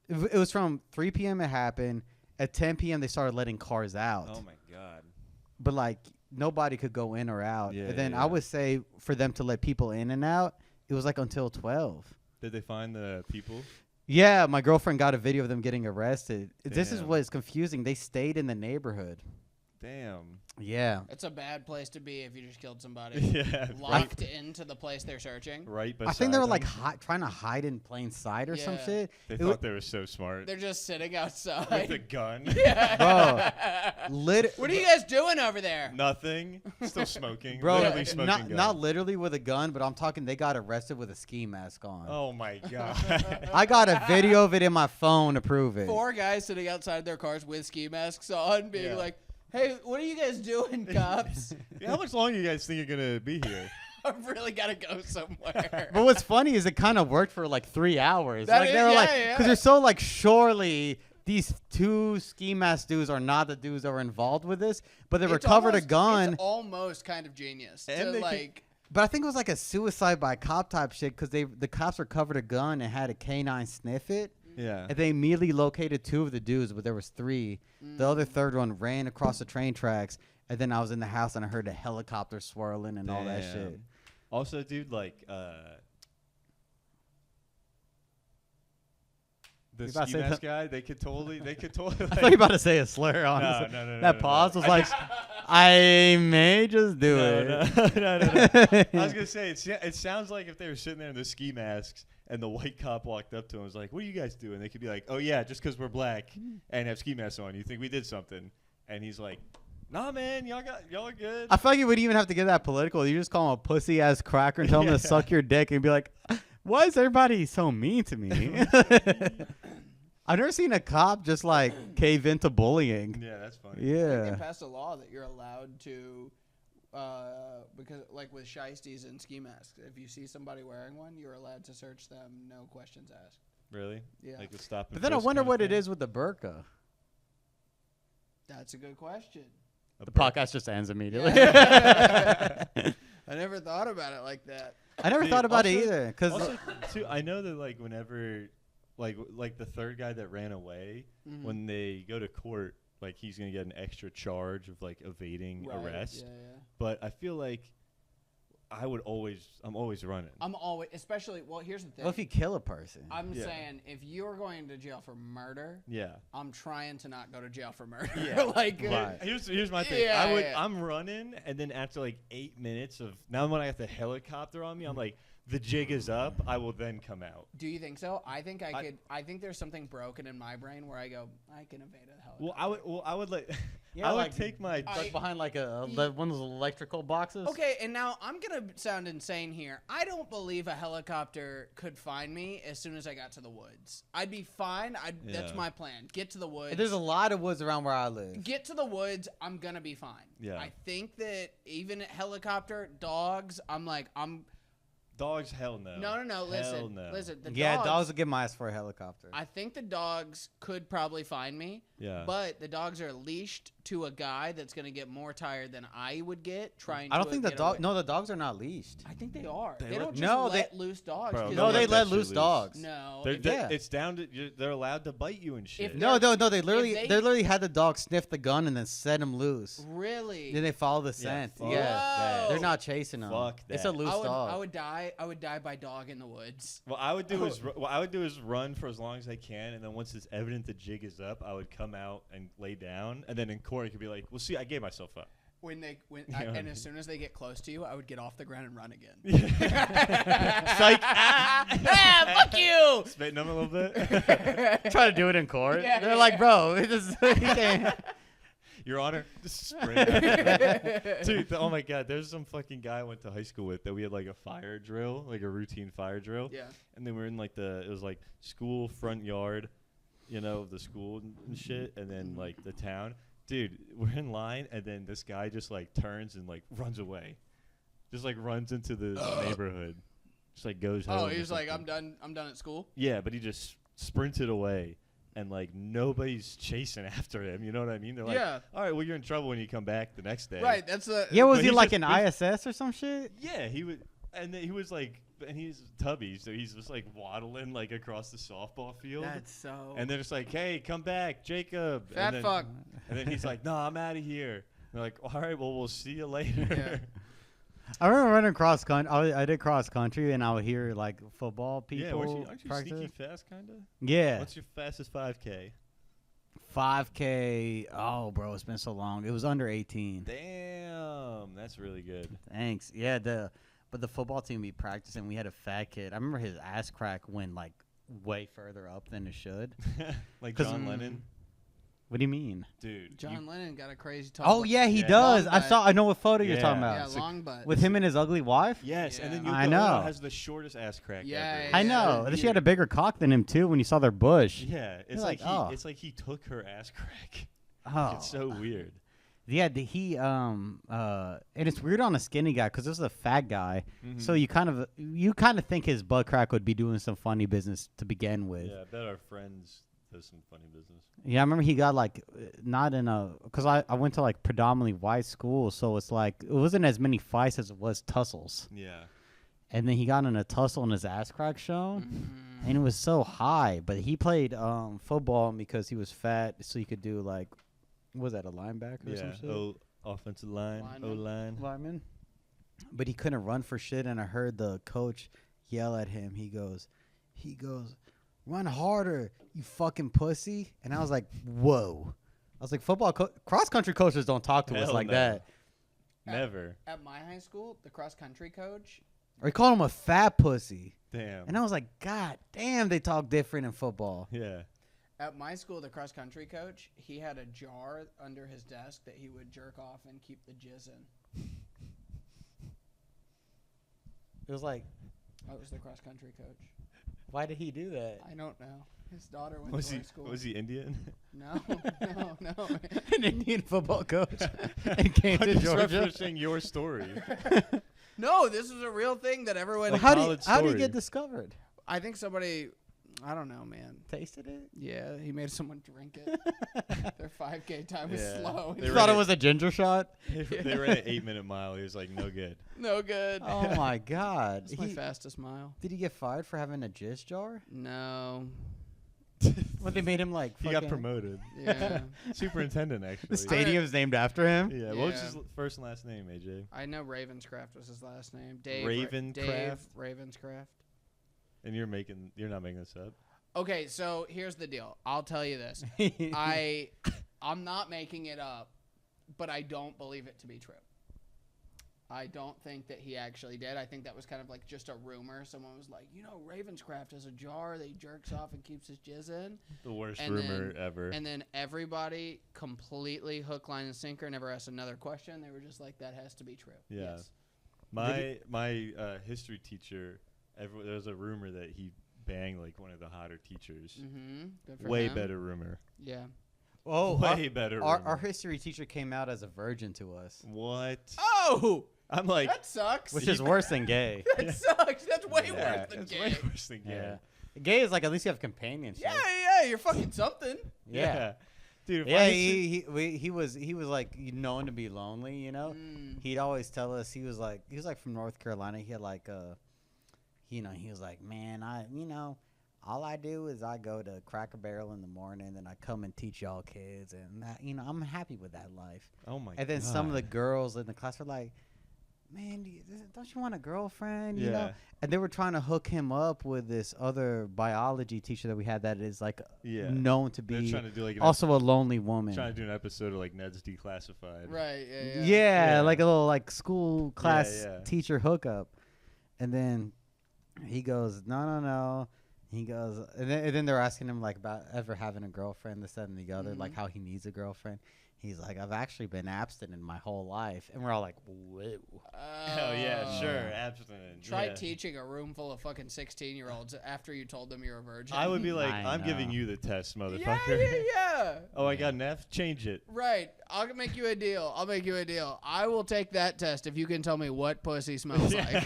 It was from 3 p.m. it happened. At 10 p.m. they started letting cars out. Oh my god. But like nobody could go in or out. Yeah, and then yeah. I would say for them to let people in and out, it was like until 12. Did they find the people? Yeah, my girlfriend got a video of them getting arrested. This is Damn. what is confusing. They stayed in the neighborhood. Damn. Yeah. It's a bad place to be if you just killed somebody. Yeah. Locked into the place they're searching. Right I think they were like beside them. trying to hide in plain sight or some Yeah. shit. They It thought wa- they were so smart. They're just sitting outside. With a gun. Yeah. What are you guys doing over there? Nothing. Still smoking. Bro, Literally smoking gun. not literally with a gun, but I'm talking they got arrested with a ski mask on. Oh my god. I got a video of it in my phone to prove it. 4 guys sitting outside their cars with ski masks on, being Yeah. like, "Hey, what are you guys doing, cops? How much longer you guys think you're gonna be here? I've really got to go somewhere." But what's funny is it kind of worked for like 3 hours. That Like is- they were yeah, like, yeah. because they're so like, surely these 2 ski mask dudes are not the dudes that were involved with this, but they It's recovered almost- a gun. It's almost kind of genius. And to they could- like, But I think it was like a suicide by cop type shit because the cops recovered a gun and had a canine sniff it. Yeah. And they immediately located 2 of the dudes, but there was 3. The other third one ran across the train tracks, and then I was in the house and I heard a helicopter swirling and all that Damn. shit. Also, dude, like, the You about to ski say mask guy, they could totally. I thought you were about to say a slur on No, no, no, that no, pause no. was like, I may just do it. No. I was gonna say it sounds like if they were sitting there in the ski masks and the white cop walked up to him and was like, "What are you guys doing?" They could be like, "Oh yeah, just because we're black and have ski masks on, you think we did something?" And he's like, "Nah, man, y'all are good." I feel like you wouldn't even have to get that political. You just call him a pussy ass cracker and tell him to suck your dick and be like, "Why is everybody so mean to me?" I've never seen a cop just like cave into bullying. Yeah, that's funny. I think Yeah. they passed a law that you're allowed to, because like with shiesties and ski masks, if you see somebody wearing one, you're allowed to search them, no questions asked. Really? Yeah. Like the stop. But then I wonder what it is with the burqa. That's a good question. The podcast just ends immediately. I never thought about it like that. I never Dude, thought about it also- either. Because Also, too, I know that like whenever, like the third guy that ran away, Mhm. when they go to court, like he's gonna get an extra charge of like evading Right, arrest. Yeah. But I feel like I'm always running. I'm always, especially, well, here's the thing. what if you kill a person? I'm Yeah. saying if you're going to jail for murder, Yeah. I'm trying to not go to jail for murder. Yeah. like, Right. Here's my thing. Yeah, I'm running, and then after like 8 minutes of now when I got the helicopter on me, I'm like, the jig is up. I will then come out. do you think so? I think I could. I think there's something broken in my brain where I go, I can evade a helicopter. I would like. Yeah, I would like- take my. Like behind like one of those electrical boxes. Okay, and now I'm gonna sound insane here. I don't believe a helicopter could find me as soon as I got to the woods. I'd be fine. That's Yeah. my plan. Get to the woods. There's a lot of woods around where I live. Get to the woods. I'm gonna be fine. Yeah. I think that even helicopter dogs. I'm. Dogs, hell no. No. Listen. Hell no. Listen. The Yeah, dogs will get my ass for a helicopter. I think the dogs could probably find me. Yeah. But the dogs are leashed to a guy that's gonna get more tired than I would get trying. I don't to think the get dog. away. No, the dogs are not leased. I think they are. They They let- don't just No, let loose dogs. Bro, 'cause No, they're they let let that shit loose loose. dogs. No. Yeah. It's down to they're allowed to bite you and shit. If No, they're- they literally they- literally had the dog sniff the gun and then set him loose. Really? Then they follow the scent. fuck Yeah, that. they're not chasing them. Fuck It's that. a loose dog. I would die by dog in the woods. What I would do is run for as long as I can, and then once it's evident the jig is up, I would come out and lay down, and then in court it could be like, "Well, see, I gave myself up." And as soon as they get close to you, I would get off the ground and run again. Psych. Fuck you! Spitting them a little bit. Try to do it in court. Yeah, They're yeah. like, bro, it just, you can't. Your Honor, just sprint. Dude, oh my God, there's some fucking guy I went to high school with that we had like a fire drill, like a routine fire drill. Yeah. And then we're in like it was like school front yard, of the school and shit, and then like the town. Dude, we're in line, and then this guy just like turns and like runs away, just like runs into the neighborhood, just like goes home. Oh, or he's like, something. I'm done at school. Yeah, but he just sprinted away, and like nobody's chasing after him. You know what I mean? They're like, Yeah. all right, well, you're in trouble when you come back the next day. Right. That's the. Yeah, was But he he's like just- an ISS or some shit? Yeah, he would, and then he was like, and he's tubby, so he's just like waddling like across the softball field. That's so. And then it's like, hey, come back, Jacob. Fat and then, fuck. And then he's like, no, I'm out of here. And they're like, all right, well, we'll see you later. Yeah. I remember running cross country. I did cross country, and I would hear like football people Yeah, aren't you practice. sneaky fast, kind of? Yeah, What's your fastest 5K? 5K. Oh, bro, it's been so long. It was under 18. Damn, that's really good. Thanks. Yeah, but the football team we practiced, and we had a fat kid. I remember his ass crack went like way further up than it should. Like 'Cause- John Lennon? What do you mean? Dude. John Lennon got a crazy talk. Oh yeah, he Yeah. does. Long I know what photo you're Yeah. talking Yeah, about. long butt. With him and his ugly wife. Yes, and then Yeah. I Yoko know. Ono has the shortest ass crack Yeah, ever. yeah, I know. yeah. She had a bigger cock than him too. When you saw their bush. Yeah, it's You're like, like, oh. it's like he took her ass crack. Oh, It's so weird. yeah. And it's weird on a skinny guy because this is a fat guy. Mhm. So you kind of think his butt crack would be doing some funny business to begin with. Yeah, I bet our friends does some funny business. Yeah, I remember he got like not in a because I went to like predominantly white school, so it's like it wasn't as many fights as it was tussles. Yeah. And then he got in a tussle and his ass crack shown, Mm-hmm. and it was so high. But he played football because he was fat, so he could do like, what was that, a linebacker or some Yeah. shit? Offensive line, Lineman. O-line. Lineman. But he couldn't run for shit, and I heard the coach yell at him. He goes, run harder, you fucking pussy. And I was like, whoa. I was like, cross country coaches don't talk to us Hell like no. that. Never. At my high school, the cross country coach. Or he called him a fat pussy. Damn. And I was like, God damn, they talk different in football. Yeah. At my school, the cross country coach, he had a jar under his desk that he would jerk off and keep the jizz in. It was like, That was the cross country coach. why did he do that? I don't know. His daughter went Was to he our school. was he Indian? No. An Indian football coach and came I'm to just Georgia. referencing your story. No, this is a real thing that everyone. Well, Like how college do you story. get discovered? I think somebody. I don't know, man. Tasted it? Yeah, he made someone drink it. Their 5K time was Yeah. slow. They You were thought in it was a ginger shot? They ran an 8-minute mile. He was like, no good. No good. Oh my God! That's my fastest mile. Did he get fired for having a jizz jar? No. When they made him like He got promoted. Yeah. Superintendent, actually. The stadium's named after him. Yeah. What was Yeah. his first and last name, AJ? I know Ravenscraft was his last name. Dave Ravencraft? Ravenscraft. And you're not making this up. Okay, so here's the deal. I'll tell you this. I'm not making it up, but I don't believe it to be true. I don't think that he actually did. I think that was kind of like just a rumor. Someone was like, Ravenscraft has a jar that he jerks off and keeps his jizz in. The worst And rumor then- ever. And then everybody completely hook, line, and sinker, never asked another question. They were just like, that has to be true. Yeah. Yes. My history teacher, there was a rumor that he banged like one of the hotter teachers. Mm-hmm. Good for Way him. better rumor. Yeah. Oh, Way better Our rumor. history teacher came out as a virgin to us, What? Oh! I'm like, That sucks. which is worse than gay. That sucks. That's way yeah, worse than it's gay. way worse than gay. Yeah. Gay is like at least you have companionship. Yeah, you're fucking something. Yeah. Dude, if Yeah, I used to- he was like known to be lonely, you know. He'd always tell us he was like from North Carolina. He had like he was like, man, all I do is I go to Cracker Barrel in the morning, and I come and teach y'all kids, and that, I'm happy with that life. oh my And then God. some of the girls in the class were like, man, don't you want a girlfriend? You know? Yeah. And they were trying to hook him up with this other biology teacher that we had that is like Yeah. known to They're be trying to do like also a lonely woman. trying to do an episode of like Ned's Declassified. Right. Yeah, Yeah. like a little like school class yeah. teacher hookup. And then he goes, no. He goes, and then they're asking him like about ever having a girlfriend, this, that, and the other, like how he needs a girlfriend. He's like, I've actually been abstinent my whole life. And we're all like, whoa. Oh yeah, sure, abstinent. Try yeah. teaching a room full of fucking 16-year-olds after you told them you're a virgin. I would be like, I I'm giving know. you the test, yeah, motherfucker. yeah. Oh, I got an F. Change it. Right. I'll make you a deal. I will take that test if you can tell me what pussy smells like.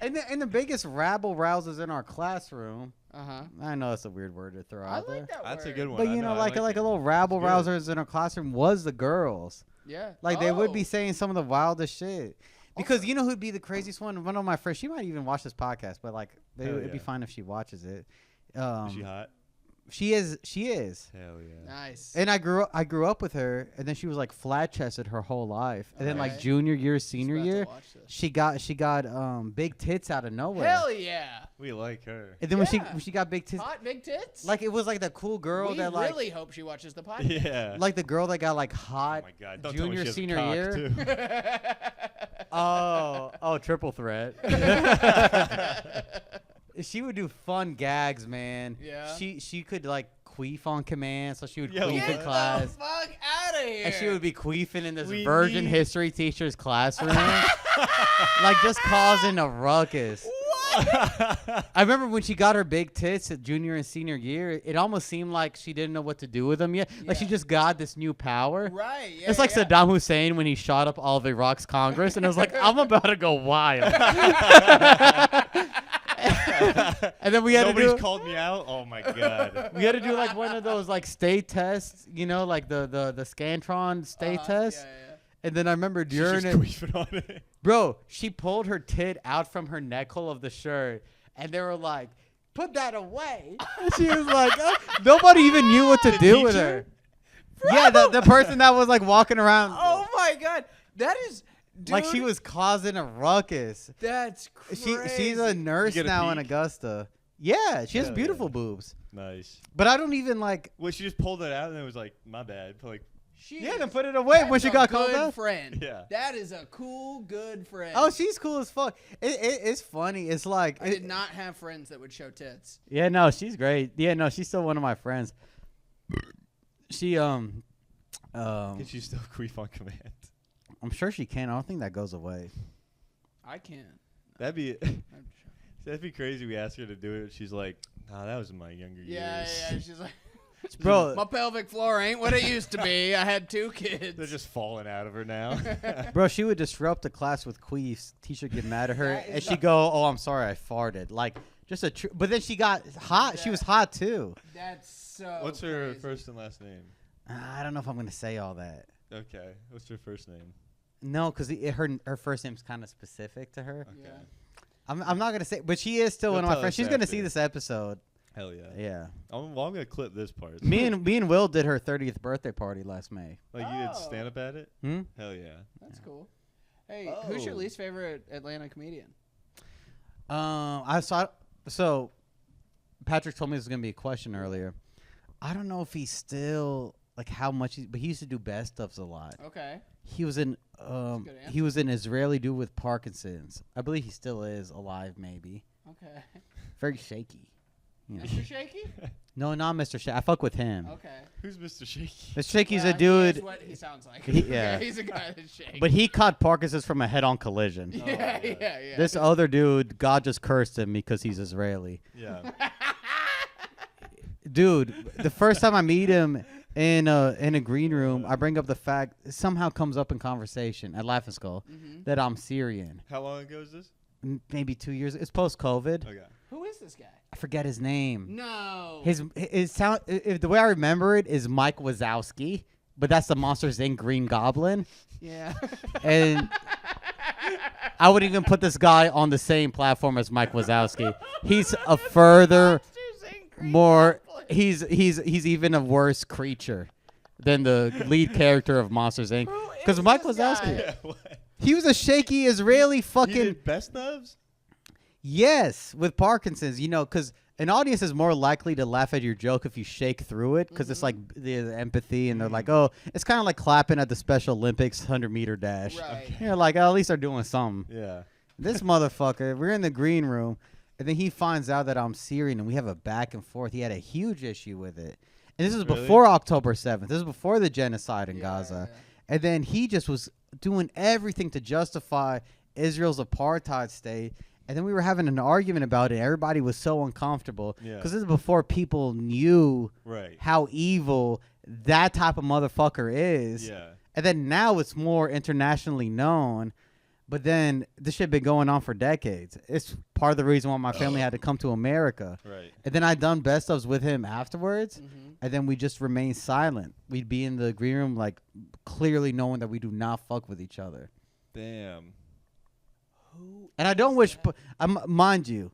And the biggest rabble rousers in our classroom. Uh-huh. I know it's a weird word to throw I out there. like that That's a word. good one. But I you know, I like a it. little rabble It's good. rousers in our classroom was the girls. Yeah. Like they would be Oh. saying some of the wildest shit. Because you know who'd be the craziest one? One of my friends. She might even watch this podcast, but like it'd be yeah. fine if she watches it. Is she hot? She is. Hell yeah. Nice. And I grew up with her, and then she was like flat chested her whole life. And then like Okay. junior year, Just senior about to year, watch this. she got big tits out of nowhere. Hell yeah. We like her. And then Yeah. when she got big tits, Hot big tits? like it was like the cool girl we that like really hope she watches the podcast. Yeah. like the girl that got like oh hot my God. Don't tell me junior she has a senior cock, year. too. Oh, triple threat. She would do fun gags, man. Yeah. She could like queef on command, so she would Yo, queef Get in the class. fuck out of here. And she would be queefing in this We virgin need- history teacher's classroom. Like just causing a ruckus. What? I remember when she got her big tits at junior and senior year, it almost seemed like she didn't know what to do with them yet. Like she Yeah. just got this new power. Right. Yeah, It's like yeah. Saddam Hussein when he shot up all of Iraq's Congress, and it was like, I'm about to go wild. And then we had Nobody's to do called me out. Oh my God. we had to do like one of those like state tests, you know, like the Scantron state test. Yeah, yeah. And then I remember She's during just it, queefing on it. bro, she pulled her tit out from her neck hole of the shirt, and they were like, "Put that away." And she was like, nobody even knew what to The do with teacher? her. Yeah, the person that was like walking around, Oh my God. That is. Dude, like she was causing a ruckus. That's crazy. She's a nurse You get a now in peek? Augusta. Yeah, she has Hell beautiful yeah. boobs. Nice. But I don't even like. Well, she just pulled it out and it was like, my bad. Like, She Yeah, is- then put it away when that's she a got called good out. friend. Yeah. That is a cool, good friend. Oh, she's cool as fuck. It's funny. It's like I did not have friends that would show tits. Yeah, no, she's great. Yeah, no, she's still one of my friends. She can she still queef on command? I'm sure she can. I don't think that goes away. I can't. That'd be I'm that'd be crazy. We asked her to do it. She's like, nah, that was in my younger Yeah, years. yeah. She's like, Bro, my pelvic floor ain't what it used to be. I had 2 kids. They're just falling out of her now. bro, she would disrupt the class with queefs. Teacher get mad at her, That and is she'd go, "Oh, I'm sorry, I farted." Like just a. But then she got hot. She was hot too. That's so. What's her crazy. first and last name? I don't know if I'm gonna say all that. Okay. What's her first name? No, because her first name's kind of specific to her. Okay. Yeah. I'm not gonna say, but she is still You'll one of my tell friends. us She's gonna after. see this episode. Hell yeah. Yeah. I'm gonna clip this part. Me and Will did her 30th birthday party last May. Like you did Oh. stand up at it? Hmm? Hell yeah. That's cool. Hey, who's your Oh. least favorite Atlanta comedian? I saw. So, Patrick told me this was gonna be a question earlier. I don't know if he's still like how much, but he used to do best ofs a lot. Okay. He was in. a good He was an Israeli dude with Parkinson's. I believe he still is alive. Maybe Okay. very shaky. You know. Mr. Shaky? No, not Mr. Shaky. I fuck with him. Okay. Who's Mr. Shaky? Mr. Shaky's Well, a dude, He is what he sounds like. He- yeah. He's a guy that's shaky. but he caught Parkinson's from a head-on collision. yeah, yeah, yeah. This other dude, God just cursed him because he's Israeli. Yeah. Dude, the first time I meet him in a green room, I bring up the fact it somehow comes up in conversation at Laughing Skull that I'm Syrian. How long ago is this? Maybe 2 years. It's post-COVID. Okay. Who is this guy? I forget his name. No. His sound. If the way I remember it is Mike Wazowski, but that's the Monsters Inc. Green Goblin, Yeah. and I would even put this guy on the same platform as Mike Wazowski. He's a further more. He's even a worse creature than the lead character of Monsters Inc. Because Mike Wazowski, Yeah. What? he was a shaky Israeli He fucking did best ofs? yes with Parkinson's. You know, because an audience is more likely to laugh at your joke if you shake through it, because it's like the empathy, and they're like, oh, it's kind of like clapping at the Special Olympics 100-meter dash. Right. You're like, oh, at least they're doing something. Yeah. This motherfucker, we're in the green room, and then he finds out that I'm Syrian, and we have a back and forth. He had a huge issue with it. And this is Really? before October 7th. This is before the genocide in Yeah, Gaza. yeah. And then he just was doing everything to justify Israel's apartheid state. And then we were having an argument about it. Everybody was so uncomfortable. Yeah. Because this is before people knew Right. how evil that type of motherfucker is. Yeah. And then now it's more internationally known. But then this shit been going on for decades. It's part of the reason why my family had to come to America. Right. And then I done best ofs with him afterwards. Mhm. And then we just remained silent. We'd be in the green room, like clearly knowing that we do not fuck with each other. Damn. Who? And I don't wish, mind you,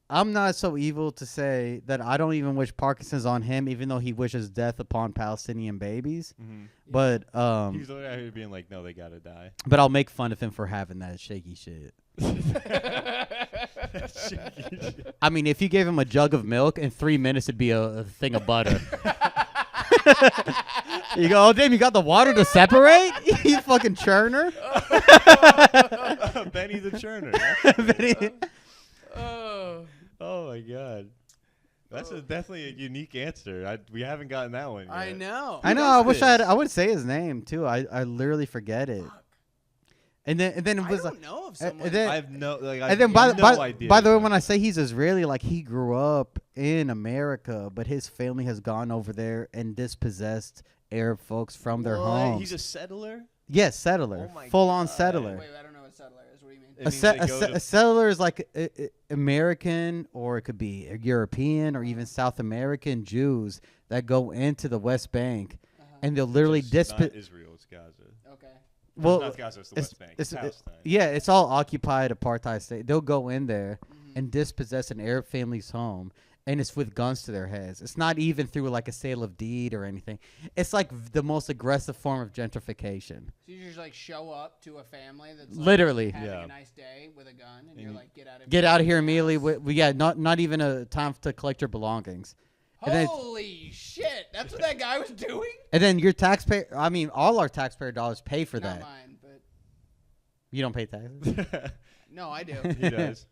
I'm not so evil to say that I don't even wish Parkinson's on him, even though he wishes death upon Palestinian babies. Mm-hmm. But He's literally out here being like, no, they gotta die. but I'll make fun of him for having that shaky shit. Shaky shit. I mean, if you gave him a jug of milk, in 3 minutes it'd be a thing of butter. You go, oh damn, you got the water to separate? You fucking churner. Benny the Churner. Benny- Oh. Oh my god. That's definitely a unique answer. We haven't gotten that one yet. I know. I know. does I wish I had. this? I would say his name too. I literally forget it. And then it I was don't like, know if and someone. then- I have no like. and then by no idea. by the way, when I say he's Israeli, like he grew up in America, but his family has gone over there and dispossessed Arab folks from their What? homes. He's a settler. Yes, settler, Oh my full on God. settler. Wait, I don't know what settler is. What do you mean? It A, means se- they a, go se- to- a settler is like American, or it could be European, or even South American Jews that go into the West Bank, and they'll literally It's not dispossess. Israel. It's Gaza. Okay. Well, it's not Gaza. It's the it's- West Bank. it's- Palestine. yeah, it's all occupied apartheid state. They'll go in there and dispossess an Arab family's home, and it's with guns to their heads. It's not even through like a sale of deed or anything. It's like the most aggressive form of gentrification. So you just like show up to a family that's like, Literally. having Yeah. a nice day with a gun, and you're like, Get out of here immediately. We got not even a time to collect your belongings. And then, Holy shit! That's what that guy was doing. and then your taxpayer. I mean, all our taxpayer dollars pay for Not that. mine, but You don't pay taxes. no, I do. He does.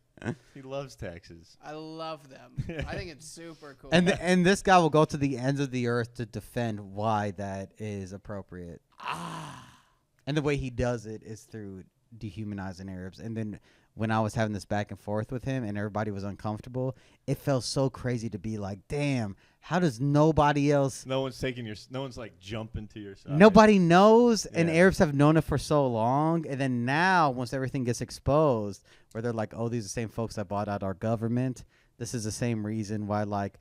He loves taxes. I love them. I think it's super cool. And this guy will go to the ends of the earth to defend why that is appropriate. And the way he does it is through dehumanizing Arabs. And then when I was having this back and forth with him and everybody was uncomfortable, it felt so crazy to be like, damn, how does nobody else... No one's like jumping to your side. Nobody knows, and Yeah. Arabs have known it for so long. And then now, once everything gets exposed, where they're like, oh, these are the same folks that bought out our government. This is the same reason why, like,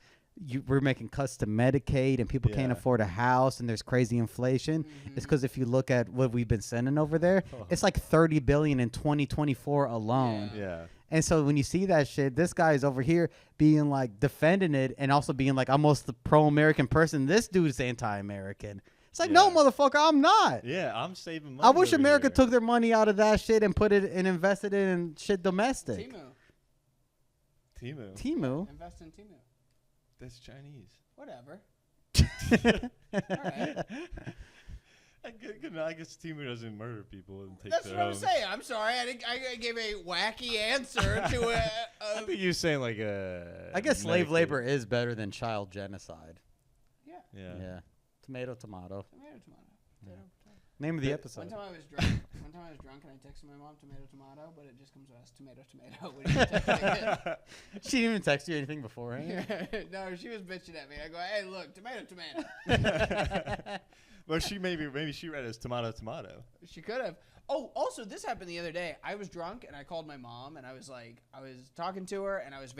we're making cuts to Medicaid and people can't Yeah. afford a house and there's crazy inflation. It's because if you look at what we've been sending over there, it's like $30 billion in 2024 alone. Yeah. And so when you see that shit, this guy is over here being like defending it and also being like almost the pro-American person. This dude's anti-American. It's like, no, Yeah. motherfucker, I'm not. Yeah, I'm saving money. I wish over America here. took their money out of that shit and put it and invested it in shit domestic. Timu. Timu. Invest in Timu. That's Chinese. Whatever. I guess Timu doesn't murder people and take That's their what I'm homes. saying. I'm sorry. I gave a wacky answer to I think you're saying like a. I guess slave Medicaid. labor is better than child genocide. yeah. Yeah. Yeah. Tomato, tomato. Tomato. Potato. Name of the One episode. time I was drunk. And I texted my mom tomato, but it just comes as tomato. When you texting She didn't even text you anything beforehand. it. No, she was bitching at me. I go, hey, look, tomato. Well, maybe she read it as tomato. She could have. Oh, also, this happened the other day. I was drunk and I called my mom and I was talking to her and I was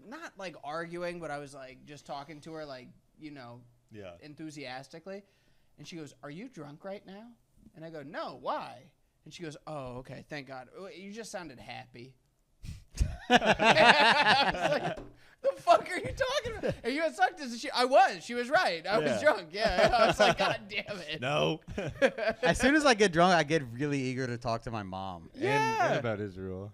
not like arguing, but I was like just talking to her like, Yeah. enthusiastically. And she goes, are you drunk right now? And I go, no, why? And she goes, oh, okay, thank God. You just sounded happy. I was like, the fuck are you talking about? And you had sucked this. She was right. I was drunk. Yeah. I was like, God damn it. No. As soon as I get drunk, I get really eager to talk to my mom. And about Israel.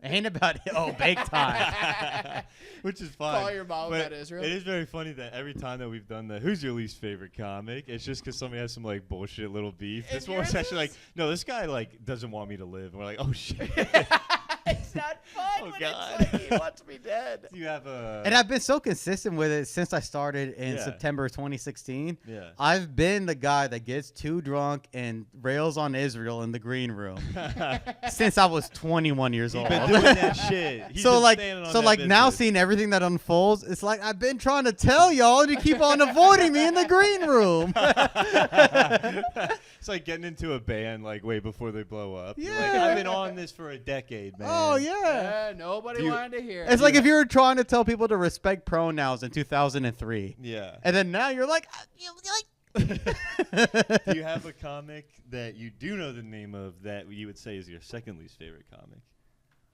Ain't about it. Oh, big time. Which is fine. Call your mom But about Israel. It is very funny that every time that we've done the who's your least favorite comic, it's just because somebody has some like bullshit little beef. And This one was yours actually like, is? no, this guy like doesn't want me to live. And we're like, oh shit. It's not fun Oh, when God. it's like he wants me dead. Do you have a? And I've been so consistent with it since I started in Yeah. September 2016. Yeah. I've been the guy that gets too drunk and rails on Israel in the green room since I was 21 years old. Been doing that shit. He's So been like, standing on so that like now business. seeing everything that unfolds, it's like I've been trying to tell y'all to keep on avoiding me in the green room. It's like getting into a band like way before they blow up. You're like, Yeah. I've been on this for a decade, man. Oh yeah. Nobody Do you- wanted to hear. It's like if you were trying to tell people to respect pronouns in 2003, Yeah. and then now you're like, Do you have a comic that you do know the name of that you would say is your second least favorite comic?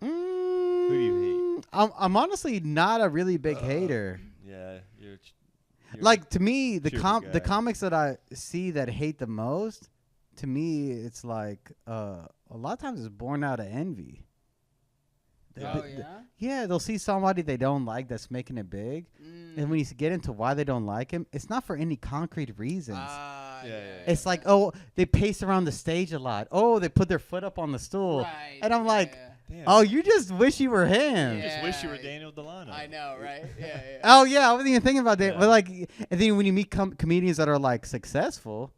Who do you hate? I'm honestly not a really big hater. Yeah, you're Like to me, the cheerful the guy. comics that I see that hate the most, to me, it's like a lot of times it's born out of envy. Oh yeah. Yeah, they'll see somebody they don't like that's making it big, and when you get into why they don't like him, it's not for any concrete reasons. Yeah. It's like, oh, they pace around the stage a lot. Oh, they put their foot up on the stool. Right, And I'm like, Damn. oh, you just wish you were him. I just wish you were Yeah. Daniel Delano. I know, right? Yeah. Oh, yeah, I wasn't even thinking about that. Yeah. But, like, and then when you meet comedians that are, like, successful,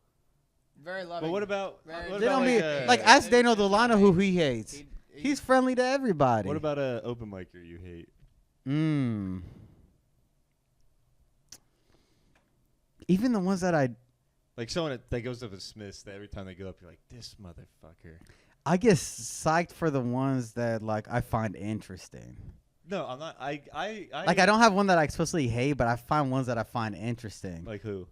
Very loving. But what about Very what they about don't like, mean, like, ask Daniel Delano who he hates. He's friendly to everybody. what about a open micer you hate? Even the ones that Like someone that goes up to Smith's that every time they go up, you're like, this motherfucker. I get psyched for the ones that, like, I find interesting. No, I'm not. I Like, I don't have one that I explicitly hate, but I find ones that I find interesting. Like who?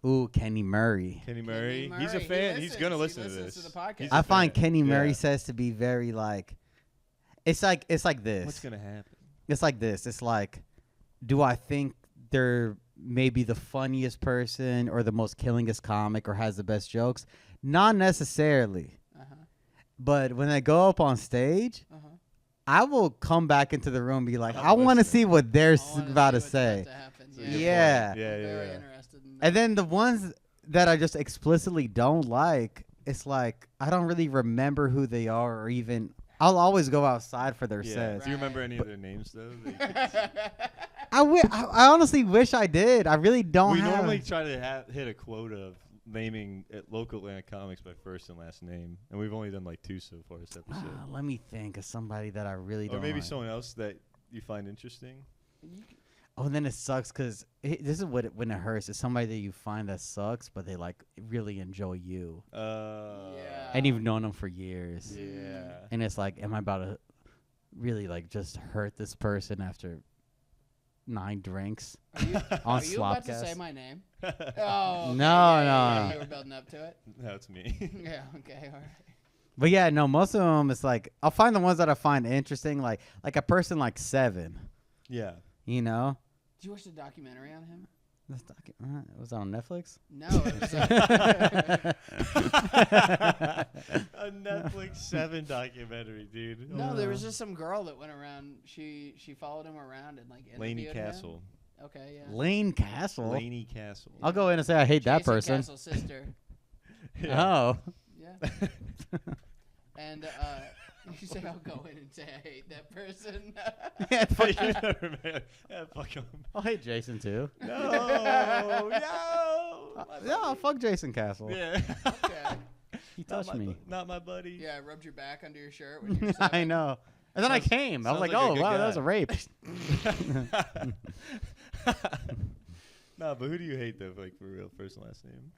Ooh, Kenny Murray. Kenny Murray. Murray. He's a He fan. He's gonna listens. listen He to listens this. to the podcast. He's a I find fan. Kenny Murray Yeah. says to be very, like, it's like this. What's gonna happen? it's like this. It's like, do I think they're maybe the funniest person or the most killingest comic or has the best jokes? Not necessarily. But when they go up on stage, I will come back into the room and be like, I want to see what they're about to say. Yeah. Very interested in that. And then the ones that I just explicitly don't like, it's like I don't really remember who they are or even. I'll always go outside for their sets. Do you remember any of their names though? I honestly wish I did. I really don't. We normally try to hit a quota of naming local Atlanta comics by first and last name, and we've only done like 2 so far this episode. Let me think of somebody that I really don't. Or maybe like. someone else that you find interesting. Oh, and then it sucks because this is when it hurts. It's somebody that you find that sucks, but they like really enjoy you. And you've known them for years. Yeah. And it's like, am I about to really like just hurt this person after 9 drinks Are you SlopCast? about to say my name? Oh, okay, No. yeah, you were building up to it. No, it's me. Yeah. Okay. All right. But yeah, no, most of them, it's like I'll find the ones that I find interesting, like a person like Seven. Yeah. You know. Did you watch the documentary on him? Was that on Netflix? No. It was A Netflix 7 documentary, dude. no, there was just some girl that went around. She followed him around and like interviewed Laney him. Castle. Okay, yeah. Lane Castle. Laney Castle. I'll go in and say I hate that Jason person. Castle's sister. Oh. Yeah. And you say I'll go in and say I hate that person. Yeah, fuck You never met- yeah, fuck him. I'll hate Jason too. No. Yeah, fuck Jason Castle. Yeah. Okay. He touched me. Not my buddy. Yeah, I rubbed your back under your shirt when you were I 7. know. And then I came. I was sounds like, like a oh, good wow, guy. that was a rape. No, but who do you hate though, like for real, first and last name?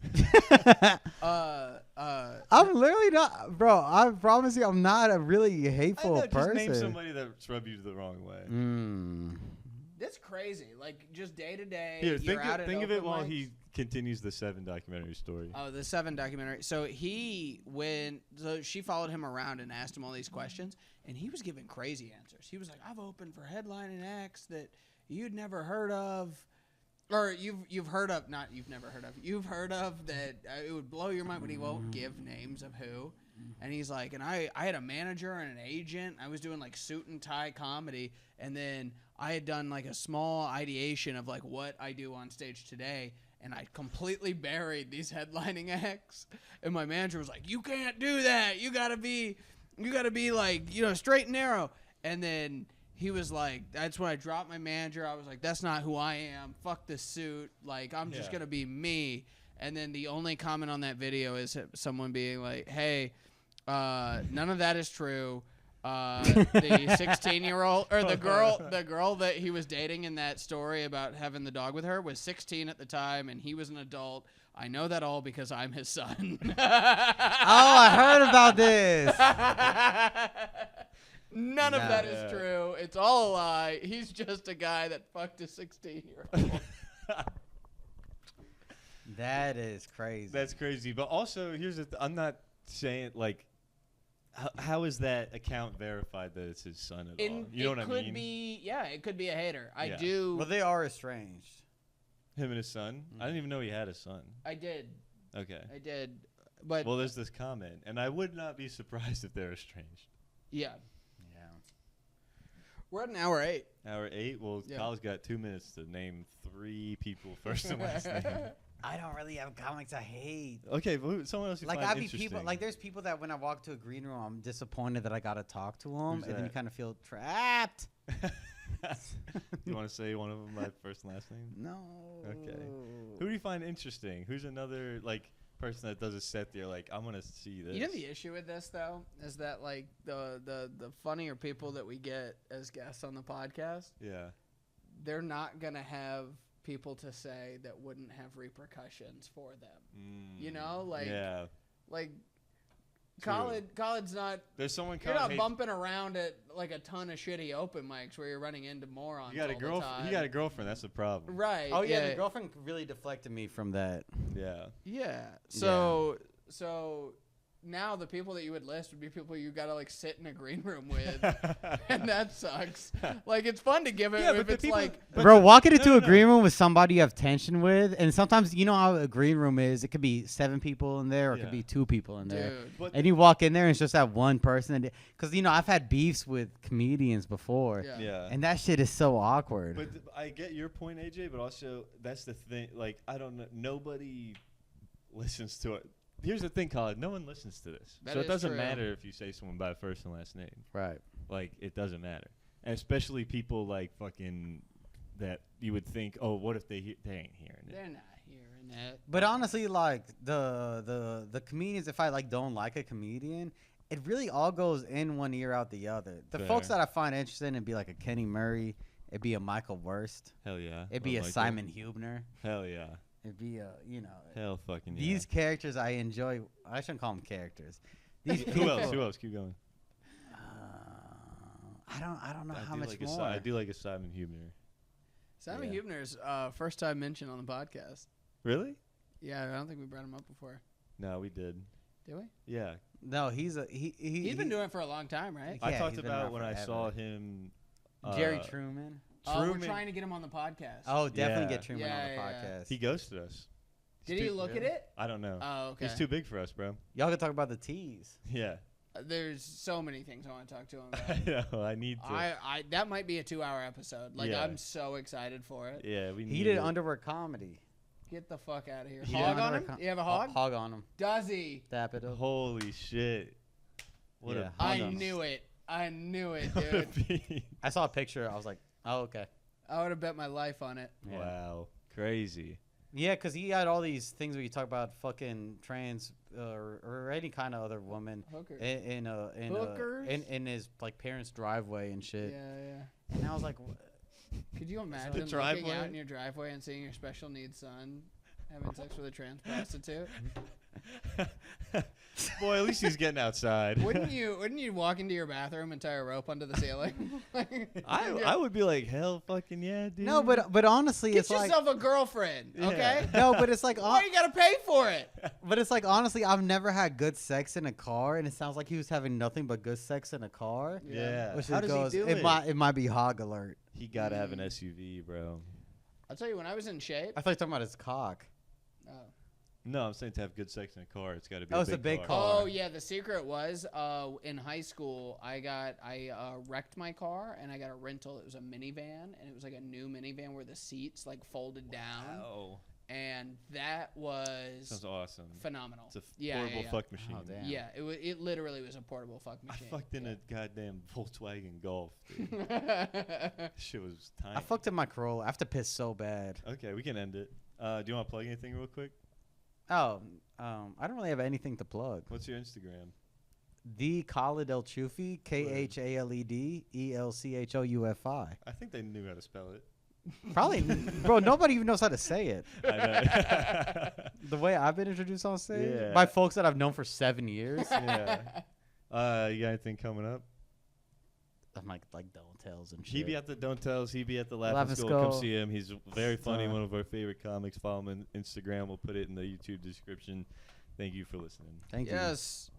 I'm literally not, bro. I promise you, I'm not a really hateful Just person. name somebody that's rubbed you the wrong way. That's crazy. Like just day to day. Here, you're out at think of it open while mics. he continues the 7 documentary story. Oh, the 7 documentary. So she followed him around and asked him all these questions, and he was giving crazy answers. He was like, "I've opened for headlining acts that you'd never heard of, or you've heard of, not you've never heard of. You've heard of that it would blow your mind." But he won't give names of who. And he's like, and I had a manager and an agent. I was doing like suit and tie comedy, and then I had done like a small ideation of like what I do on stage today. And I completely buried these headlining acts. And my manager was like, "You can't do that. You gotta be like, straight and narrow." And then he was like, that's when I dropped my manager. I was like, that's not who I am. Fuck this suit. Like, I'm just gonna be me. And then the only comment on that video is someone being like, "Hey, none of that is true. The 16-year-old or the girl that he was dating in that story about having the dog with her was 16 at the time, and he was an adult. I know that all because I'm his son." Oh, I heard about this. None of that is true. It's all a lie. He's just a guy that fucked a 16-year-old. That is crazy. That's crazy. But also, here's I'm not saying like. How is that account verified that it's his son at all? You know what I mean? It could be a hater. I Yeah. do. Well, they are estranged. Him and his son? I didn't even know he had a son. I did. Okay. I did. But Well, there's this comment, and I would not be surprised if they're estranged. yeah. Yeah. We're at an hour 8. Hour 8? Well, Yeah. Kyle's got 2 minutes to name 3 people first and last name. I don't really have comics I hate. Okay, but someone else you Like find I be interesting. people like there's people that when I walk to a green room, I'm disappointed that I gotta talk to them, Who's and then you that? kind of feel trapped. You want to say one of them by first and last name? No. Okay. Who do you find interesting? Who's another like person that does a set there? Like I'm gonna see this. You know the issue with this though is that like the funnier people that we get as guests on the podcast, Yeah. they're not gonna have people to say that wouldn't have repercussions for them. You know, like Yeah. like True. Khaled's not. There's someone. You're not bumping around at like a ton of shitty open mics where you're running into morons. You got a all the girlfriend. time. You got a girlfriend. That's the problem. Right. Oh yeah, the girlfriend really deflected me from that. Yeah. Yeah. So now the people that you would list would be people you gotta like sit in a green room with, and that sucks. Like it's fun to give it if it's like. Bro, walking into no, a no. green room with somebody you have tension with, and sometimes you know how a green room is. It could be 7 people in there, or it could Yeah. be 2 people in there. Dude. But And you walk in there, and it's just that one person. Because I've had beefs with comedians before, Yeah. yeah. and that shit is so awkward. But I get your point, AJ. But also, that's the thing. Like, I don't know. Nobody listens to it. Here's the thing, Khaled. No one listens to this, That so it is doesn't true. matter if you say someone by first and last name. Right. Like, it doesn't matter. And especially people like fucking that you would think, oh, what if they ain't hearing it? They're not hearing it. But honestly, like the comedians, if I like don't like a comedian, it really all goes in one ear out the other. The folks Fair. that I find interesting, it'd be like a Kenny Murray, it'd be a Michael Wurst, Hell yeah. it'd be a Michael. Simon Huebner, Hell yeah. it'd be a Hell fucking yeah. these characters I enjoy. I shouldn't call them characters. These Who people, else? Who else? Keep going. I don't know how do much like more. I do like a Simon Huebner. Simon Yeah. Huebner's first time mention on the podcast. Really? Yeah, I don't think we brought him up before. No, we did. Did we? Yeah. No, he's He's been doing it for a long time, right? Yeah, I talked he's been about around when I forever. saw him. Jerry Truman. Oh, we're Truman. trying to get him on the podcast. Oh, definitely Yeah. get Truman on Yeah, the yeah, yeah. podcast. He ghosted us. Did he look at it? I don't know. Oh, okay. He's too big for us, bro. Y'all can talk about the teas. Yeah. There's so many things I want to talk to him about. I know. I need to. I that might be a 2-hour episode. Like Yeah. I'm so excited for it. Yeah, we need He did it. underwear comedy. Get the fuck out of here. He Hog did on him? You have a hog? Hog on him. Does he? Tap it up. Holy shit. What Yeah. a I Hog on. knew it. I knew it, What a dude. beast. I saw a picture. I was like, oh, okay. I would have bet my life on it. Yeah. Wow. Crazy. Yeah, because he had all these things where you talk about fucking trans or any kind of other woman Hooker. in in his like parents' driveway and Yeah, shit. yeah. And I was like, Could you imagine looking driveway? out in your driveway and seeing your special needs son having sex with a trans prostitute? Boy, at least he's getting outside. Wouldn't you walk into your bathroom and tie a rope onto the ceiling? I would be like, hell fucking yeah, dude. no, but honestly, Get it's like yourself a girlfriend, Yeah. okay? no, but it's like Why you gotta pay for it? but it's like honestly, I've never had good sex in a car, and it sounds like he was having nothing but good sex in a car. Yeah. Which How it does goes, he do it it? might be hog alert. He gotta have an SUV, bro. I'll tell you, when I was in shape, I thought you were talking about his cock. No, I'm saying to have good sex in a car, it's gotta be. Oh, it's a big car. car. oh yeah, the secret was in high school I wrecked my car and I got a rental. It was a minivan and it was like a new minivan where the seats like folded down, Oh, and that was sounds awesome. phenomenal. It's a Yeah, portable yeah. fuck machine. Oh, damn. Yeah, it literally was a portable fuck I machine. fucked in a goddamn Volkswagen Golf, dude. Shit was tiny. I fucked in my Corolla. I have to piss so bad. Okay, we can end it. Do you want to plug anything real quick? Oh, I don't really have anything to plug. What's your Instagram? The Khaled Elchoufi, KHALED ELCHOUFI. I think they knew how to spell it. Probably, bro. Nobody even knows how to say it. I know. The way I've been introduced on stage Yeah. by folks that I've known for 7 years. Yeah. You got anything coming up? I'm like don't tells and shit. He be at the Don't Tells. He be at the Laughing Laughing Skull. Skull. Come see him. He's very funny. Uh, One of our favorite comics. Follow him on Instagram. We'll put it in the YouTube description. Thank you for listening. Thank you. Yes.